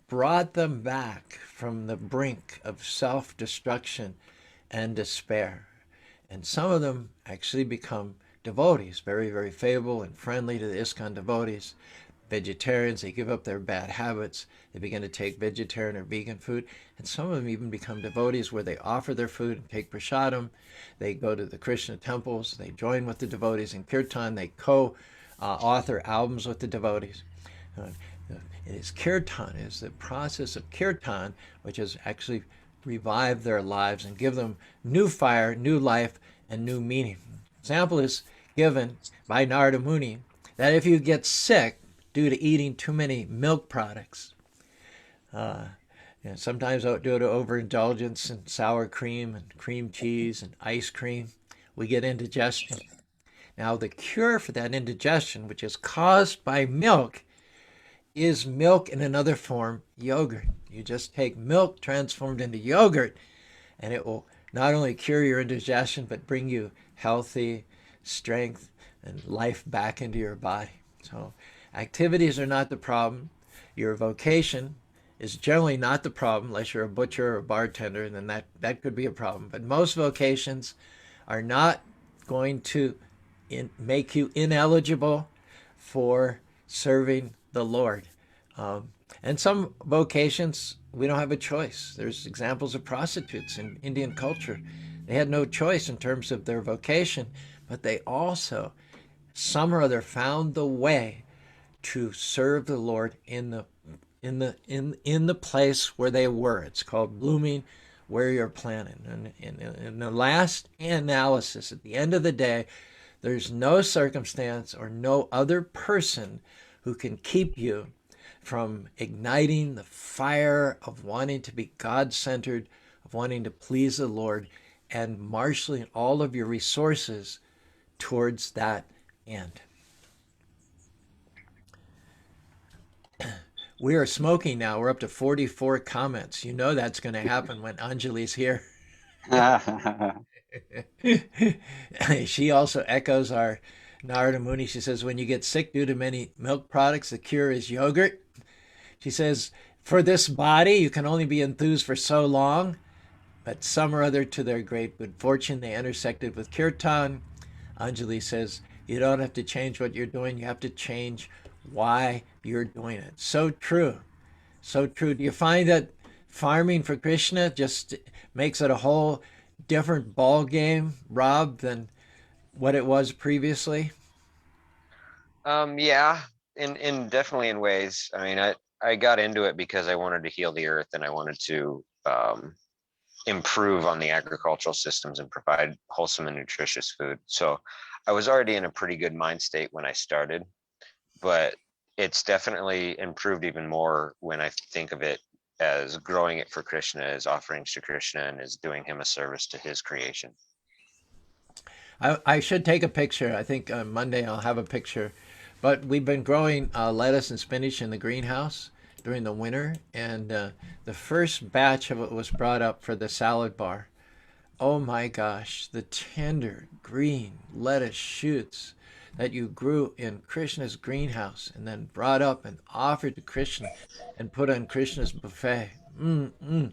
brought them back from the brink of self-destruction and despair. And some of them actually become devotees, very, very favorable and friendly to the iskcon devotees. Vegetarians, they give up their bad habits. They begin to take vegetarian or vegan food. And some of them even become devotees, where they offer their food and take prasadam. They go to the Krishna temples. They join with the devotees in kirtan. They co-author albums with the devotees. It is kirtan, it is the process of kirtan, which has actually revived their lives and give them new fire, new life, and new meaning. Example is given by Narada Muni that if you get sick due to eating too many milk products, sometimes due to overindulgence in sour cream and cream cheese and ice cream, we get indigestion. Now, the cure for that indigestion, which is caused by milk, is milk in another form, yogurt. You just take milk transformed into yogurt, and it will not only cure your indigestion, but bring you healthy strength and life back into your body. So activities are not the problem. Your vocation is generally not the problem, unless you're a butcher or a bartender, and then that could be a problem. But most vocations are not going to make you ineligible for serving the Lord. And some vocations, we don't have a choice. There's examples of prostitutes in Indian culture. They had no choice in terms of their vocation, but they also, some or other, found the way to serve the Lord in the place where they were. It's called blooming where you're planted. And in the last analysis, at the end of the day, there's no circumstance or no other person who can keep you from igniting the fire of wanting to be God-centered, of wanting to please the Lord, and marshaling all of your resources towards that end. We are smoking now. We're up to 44 comments. You know that's going to happen when Anjali's here. She also echoes our Narada Muni. She says, when you get sick due to many milk products, the cure is yogurt. She says, for this body, you can only be enthused for so long, but some or other, to their great good fortune, they intersected with kirtan. Anjali says, you don't have to change what you're doing. You have to change why you're doing it. So true. So true. Do you find that farming for Krishna just makes it a whole different ball game, Rob, than what it was previously? Yeah, in definitely in ways. I mean, I got into it because I wanted to heal the earth and I wanted to improve on the agricultural systems and provide wholesome and nutritious food. So I was already in a pretty good mind state when I started, but it's definitely improved even more when I think of it as growing it for Krishna, as offerings to Krishna, and as doing him a service to his creation. I should take a picture. I think on Monday I'll have a picture. But we've been growing lettuce and spinach in the greenhouse during the winter, and the first batch of it was brought up for the salad bar. Oh my gosh, the tender green lettuce shoots that you grew in Krishna's greenhouse and then brought up and offered to Krishna and put on Krishna's buffet. Mm-mm.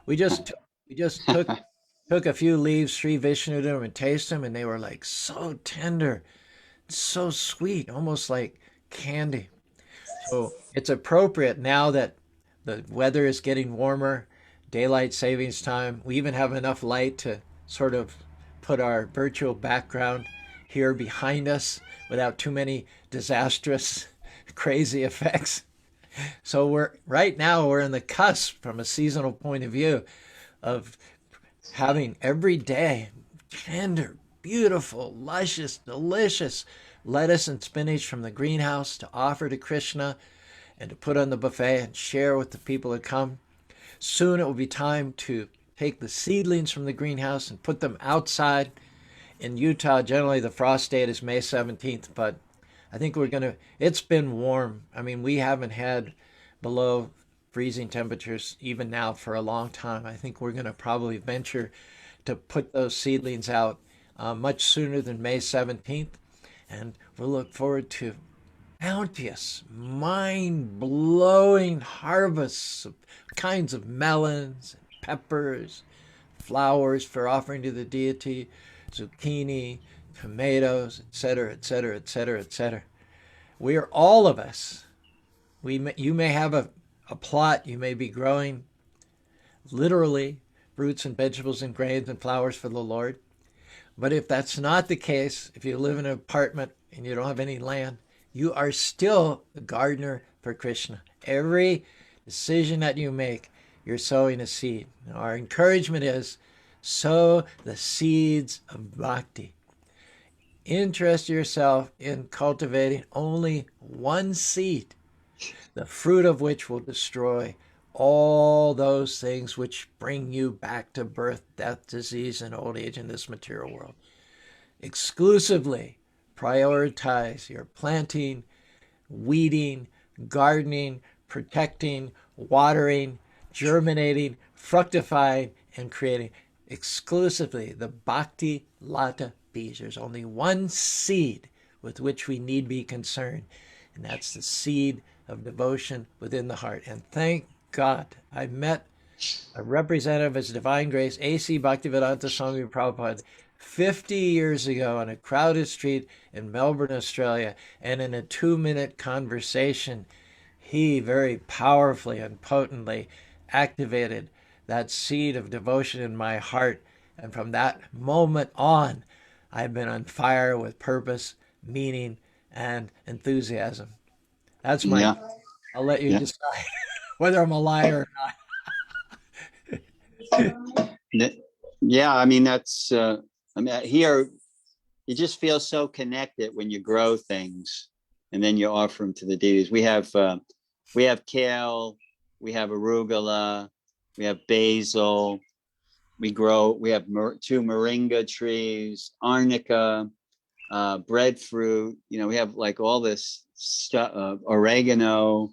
We just we just took a few leaves, Sri Vishnu them, and tasted them, and they were like so tender, so sweet, almost like candy. So it's appropriate now that the weather is getting warmer, daylight savings time. We even have enough light to sort of put our virtual background here behind us without too many disastrous, crazy effects. So we're in the cusp from a seasonal point of view of having every day tender, beautiful, luscious, delicious lettuce and spinach from the greenhouse to offer to Krishna and to put on the buffet and share with the people that come. Soon it will be time to take the seedlings from the greenhouse and put them outside. In Utah, generally the frost date is May 17th, but I think it's been warm. I mean, we haven't had below freezing temperatures even now for a long time. I think we're going to probably venture to put those seedlings out much sooner than May 17th. And we'll look forward to bounteous, mind-blowing harvests of kinds of melons, and peppers, flowers for offering to the deity, zucchini, tomatoes, etc., etc., etc., etc. We are all of us. You may have a plot, you may be growing literally fruits and vegetables and grains and flowers for the Lord. But if that's not the case, if you live in an apartment and you don't have any land, you are still a gardener for Krishna. Every decision that you make, you're sowing a seed. Our encouragement is sow the seeds of bhakti. Interest yourself in cultivating only one seed, the fruit of which will destroy all those things which bring you back to birth, death, disease, and old age in this material world. Exclusively prioritize your planting, weeding, gardening, protecting, watering, germinating, fructifying, and creating exclusively the bhakti lata bees. There's only one seed with which we need be concerned, and that's the seed of devotion within the heart. And thank God I met a representative of His Divine Grace, A.C. Bhaktivedanta Swami Prabhupada, 50 years ago on a crowded street in Melbourne, Australia, and in a 2-minute conversation, he very powerfully and potently activated that seed of devotion in my heart. And from that moment on, I've been on fire with purpose, meaning, and enthusiasm. That's my, Yeah. I'll let you Yeah. decide whether I'm a liar or not. Yeah, I mean, that's, I mean, here, you just feel so connected when you grow things and then you offer them to the deities. We have kale, we have arugula, we have basil, we have 2 moringa trees, arnica, breadfruit, we have like all this stuff, oregano,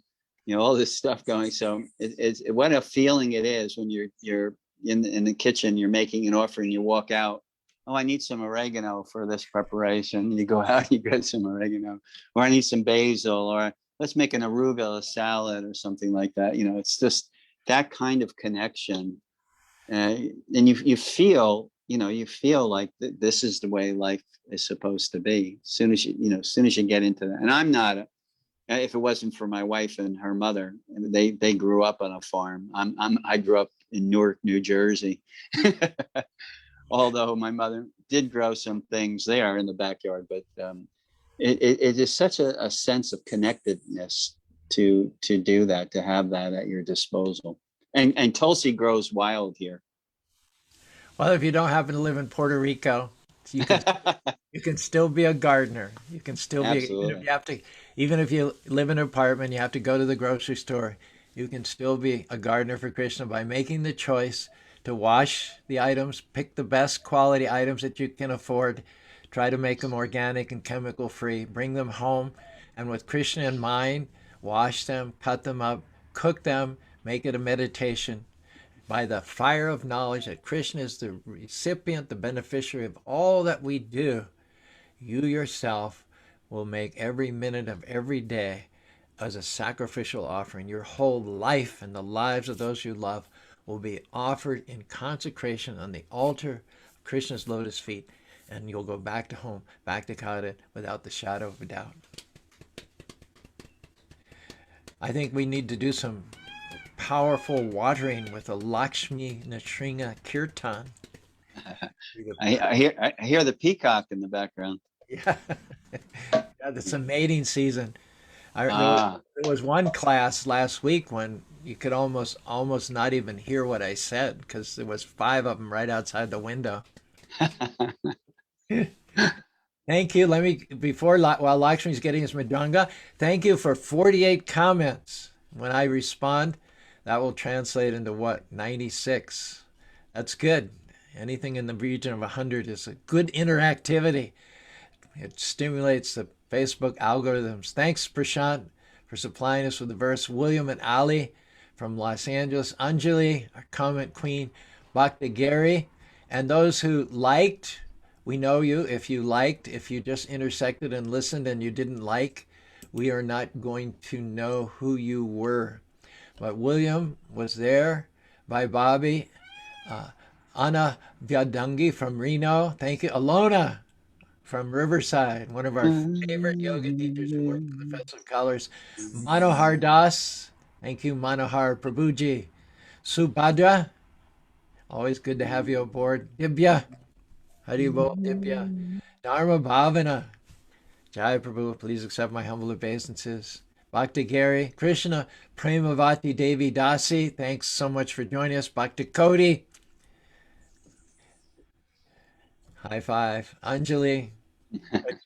all this stuff going. So it's what a feeling it is when you're in the kitchen, you're making an offering, you walk out, oh, I need some oregano for this preparation. You go out, you get some oregano, or I need some basil, or let's make an arugula salad or something like that. It's just that kind of connection. And you feel like this is the way life is supposed to be. As soon as you get into that. And I'm not, if it wasn't for my wife and her mother, they grew up on a farm. I grew up in Newark, New Jersey. Although my mother did grow some things there in the backyard, but it is such a sense of connectedness to do that, to have that at your disposal. And Tulsi grows wild here. Well, if you don't happen to live in Puerto Rico, you can still be a gardener. You can still be, even if you live in an apartment, you have to go to the grocery store. You can still be a gardener for Krishna by making the choice to wash the items. Pick the best quality items that you can afford. Try to make them organic and chemical free. Bring them home, and with Krishna in mind, wash them, cut them up, cook them, make it a meditation. By the fire of knowledge that Krishna is the recipient, the beneficiary of all that we do, you yourself will make every minute of every day as a sacrificial offering. Your whole life and the lives of those you love will be offered in consecration on the altar of Krishna's lotus feet, and you'll go back to home, back to Kata, without the shadow of a doubt. I think we need to do some powerful watering with a Lakshmi Nrsimha Kirtan. I hear the peacock in the background. Yeah, yeah, it's a mating season. Ah. There was one class last week when you could almost not even hear what I said because there was 5 of them right outside the window. Thank you. Let me, while Lakshmi's getting his Madanga, thank you for 48 comments. When I respond, that will translate into what? 96. That's good. Anything in the region of 100 is a good interactivity. It stimulates the Facebook algorithms. Thanks, Prashant, for supplying us with the verse. William and Ali from Los Angeles. Anjali, our comment queen. Bhakti Gary. And those who liked, we know you. If you liked, if you just intersected and listened and you didn't like, we are not going to know who you were. But William was there by Bobby. Anna Vyadangi from Reno. Thank you. Alona from Riverside, one of our favorite yoga teachers who work with the Festival of Colors. Manohar Das. Thank you, Manohar Prabhuji. Subhadra. Always good to have you aboard. Dibya. Haribol Dibya. Dharma Bhavana. Jai Prabhu, please accept my humble obeisances. Bhakti Gary. Krishna Premavati Devi Dasi. Thanks so much for joining us. Bhakti Cody. High five. Anjali.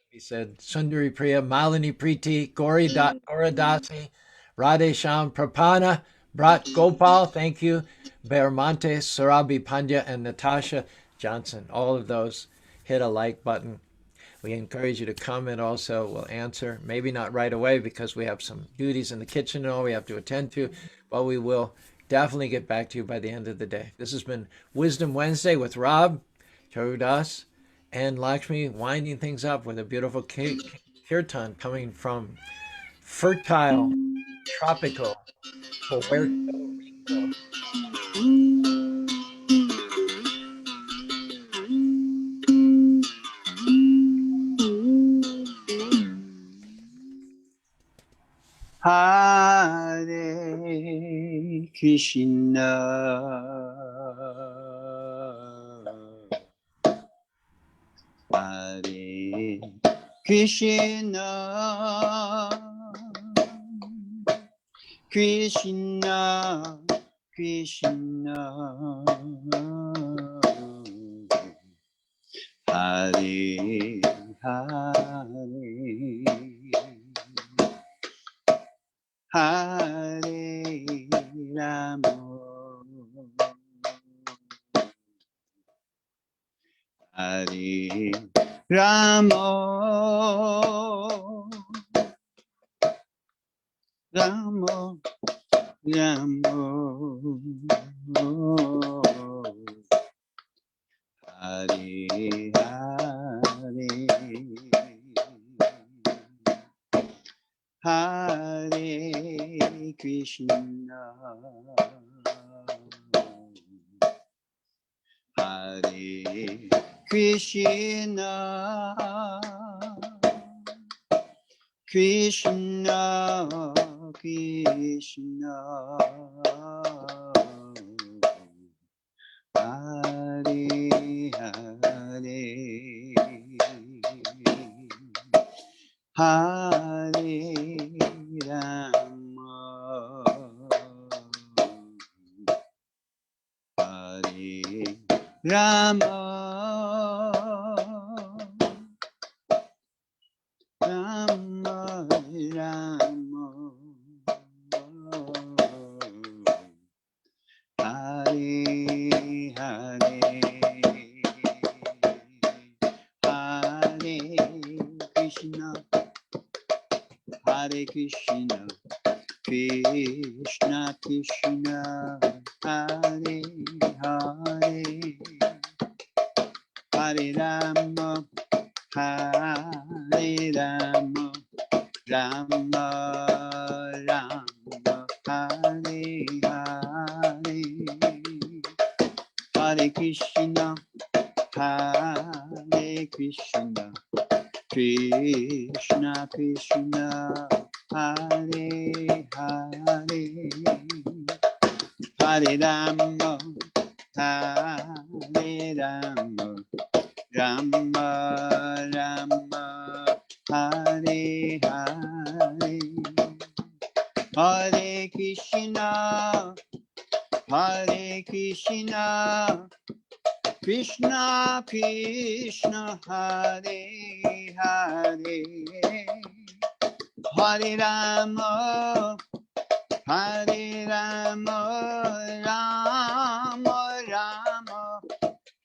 He said, Sundari Priya, Malini Preeti, Gora Dasi, Radhe Sham, Prapana, Brat Gopal, thank you, Bermonte, Sarabi Pandya, and Natasha Johnson. All of those, hit a like button. We encourage you to comment also. We'll answer. Maybe not right away because we have some duties in the kitchen and all we have to attend to, but we will definitely get back to you by the end of the day. This has been Wisdom Wednesday with Rob, Charudas, and Lakshmi, winding things up with a beautiful kirtan coming from fertile, tropical Puerto Rico. Hare Krishna, Hare Krishna, Krishna Krishna, Hare Hare, Hare Rama, Hare Rama, Rama Rama, Hare Hare, Hare Krishna, Hare Krishna, Krishna Krishna, Hare Hare, Hare Rama, Hare Rama, Rama Rama, Hare Hare Krishna, Krishna Krishna, Hare Hare, Hare Rama, Hare Rama, Rama Rama, Hare Hare, Hare Krishna, Hare Krishna, Krishna Krishna, Hare Hare, Hare Rama, Hare Rama, Rama Rama, Hare Hare, Hare Krishna, Hare Krishna, Krishna Krishna, Hare Hare, Hare Rama, Hare Rama, Rama Rama,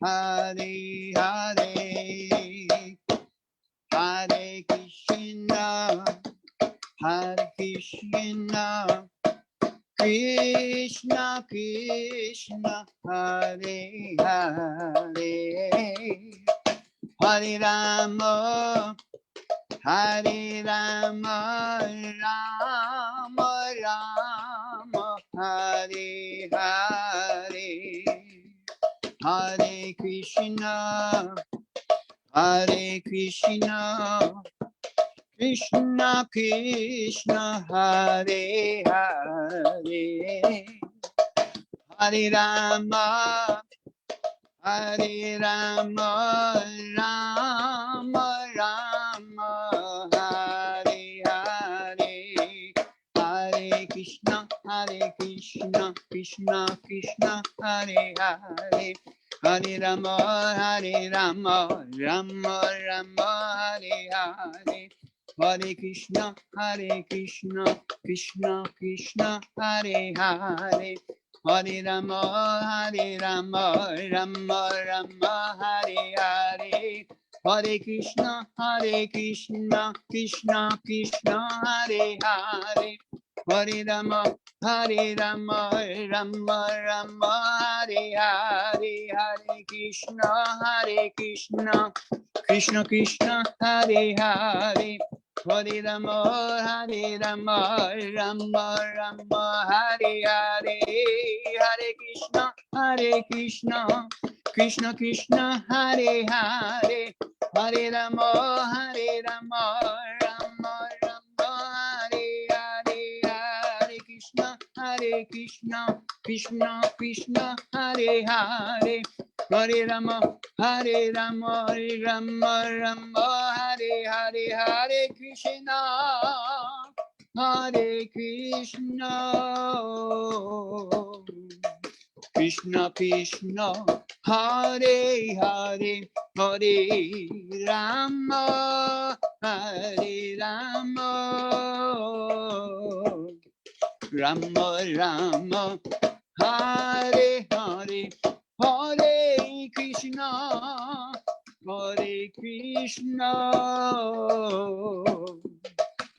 Hare Hare, Hare Krishna, Hare Krishna, Krishna Krishna, Hare Hare, Hare Rama, Hare Rama, Rama Rama, Hare Hare, Hare Krishna, Hare Krishna, Krishna Krishna, Hare Hare, Hare Rama, Hare Rama, Rama Rama, Hare Hare, Hare Krishna, Krishna Krishna, Hare Hare, Hare Rama, Rama Rama, Hare Hare, Hare Krishna, Krishna Krishna, Hare Hare, Hare Rama, Rama Rama, Hare Hare, Hare Krishna, Krishna Krishna, Hare Hare, Hare Rama, Rama Rama, Hare Hare, Hare Krishna, Krishna Krishna, Hare Hare, Hare Rama, Rama Rama, Hare Hare, Hare Krishna, Krishna Krishna, Hare Hare, Hare Rama, Rama Rama, Hare Hare, Hare Krishna, Krishna Krishna, Hare Hare, Hare Rama, Rama Rama, Hare Hare, Hare Krishna, Krishna Krishna, Hare Hare, Hare Rama, Rama Rama, Hare Hare, Hare Krishna,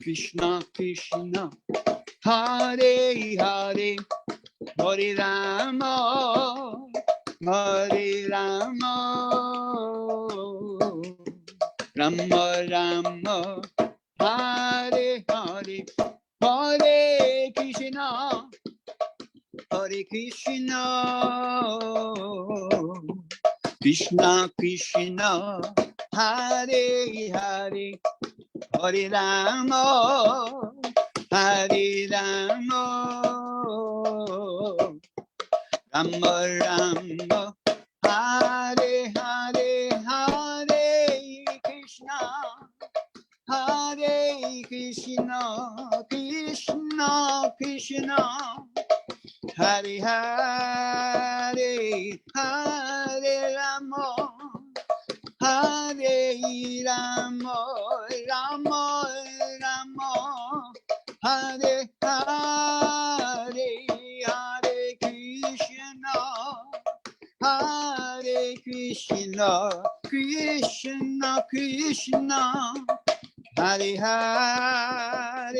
Krishna Krishna, Hare Hare, Hare Rama, Rama Rama, Hare Hare, Hare Krishna, Krishna Krishna, Hare Hare, Hare Rama, Rama Rama, Hare Hare, Hare Krishna, Krishna Krishna, Hare Hare, Hare Rama, Hare Rama, Rama Rama, Hare Hare, Hare Krishna, Krishna Krishna, Hari Hari,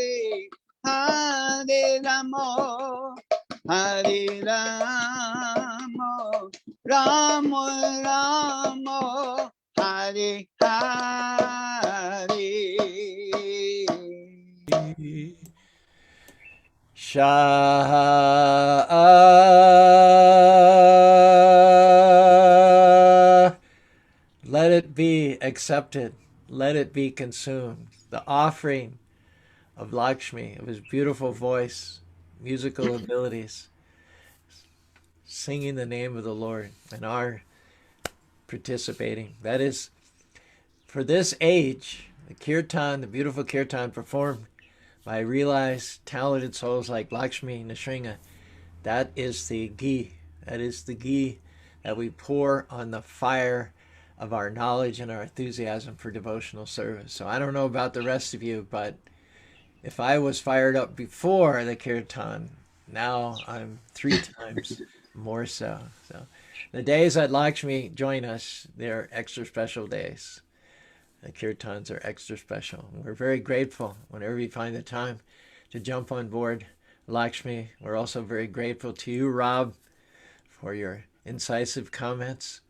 Hare Ramo, Hare Ramo, Ramo Ramo, Hare Hare. Let it be accepted. Let it be consumed. The offering of Lakshmi, of his beautiful voice, musical abilities, singing the name of the Lord, and our participating. That is, for this age, the kirtan, the beautiful kirtan performed by realized, talented souls like Lakshmi Nrsimha, that is the ghee. That is the ghee that we pour on the fire of our knowledge and our enthusiasm for devotional service. So I don't know about the rest of you, but if I was fired up before the kirtan, now I'm 3 times more so. So the days that Lakshmi join us, they're extra special days. The kirtans are extra special. We're very grateful whenever we find the time to jump on board Lakshmi. We're also very grateful to you, Rob, for your incisive comments.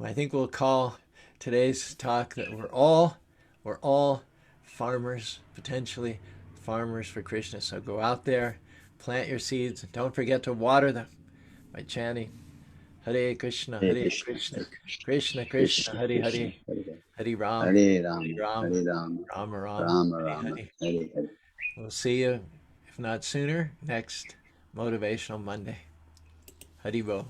I think we'll call today's talk that we're all farmers, potentially farmers for Krishna. So go out there, plant your seeds, and don't forget to water them by chanting Hare Krishna, Hare Krishna, Krishna Krishna, Hare Hare, Hare Ram, Hare Ram, Hare Ram, Hare Ram, Rama Ram, Rama Hare Rama, Hare. Hare Hare. We'll see you, if not sooner, next Motivational Monday. Haribo.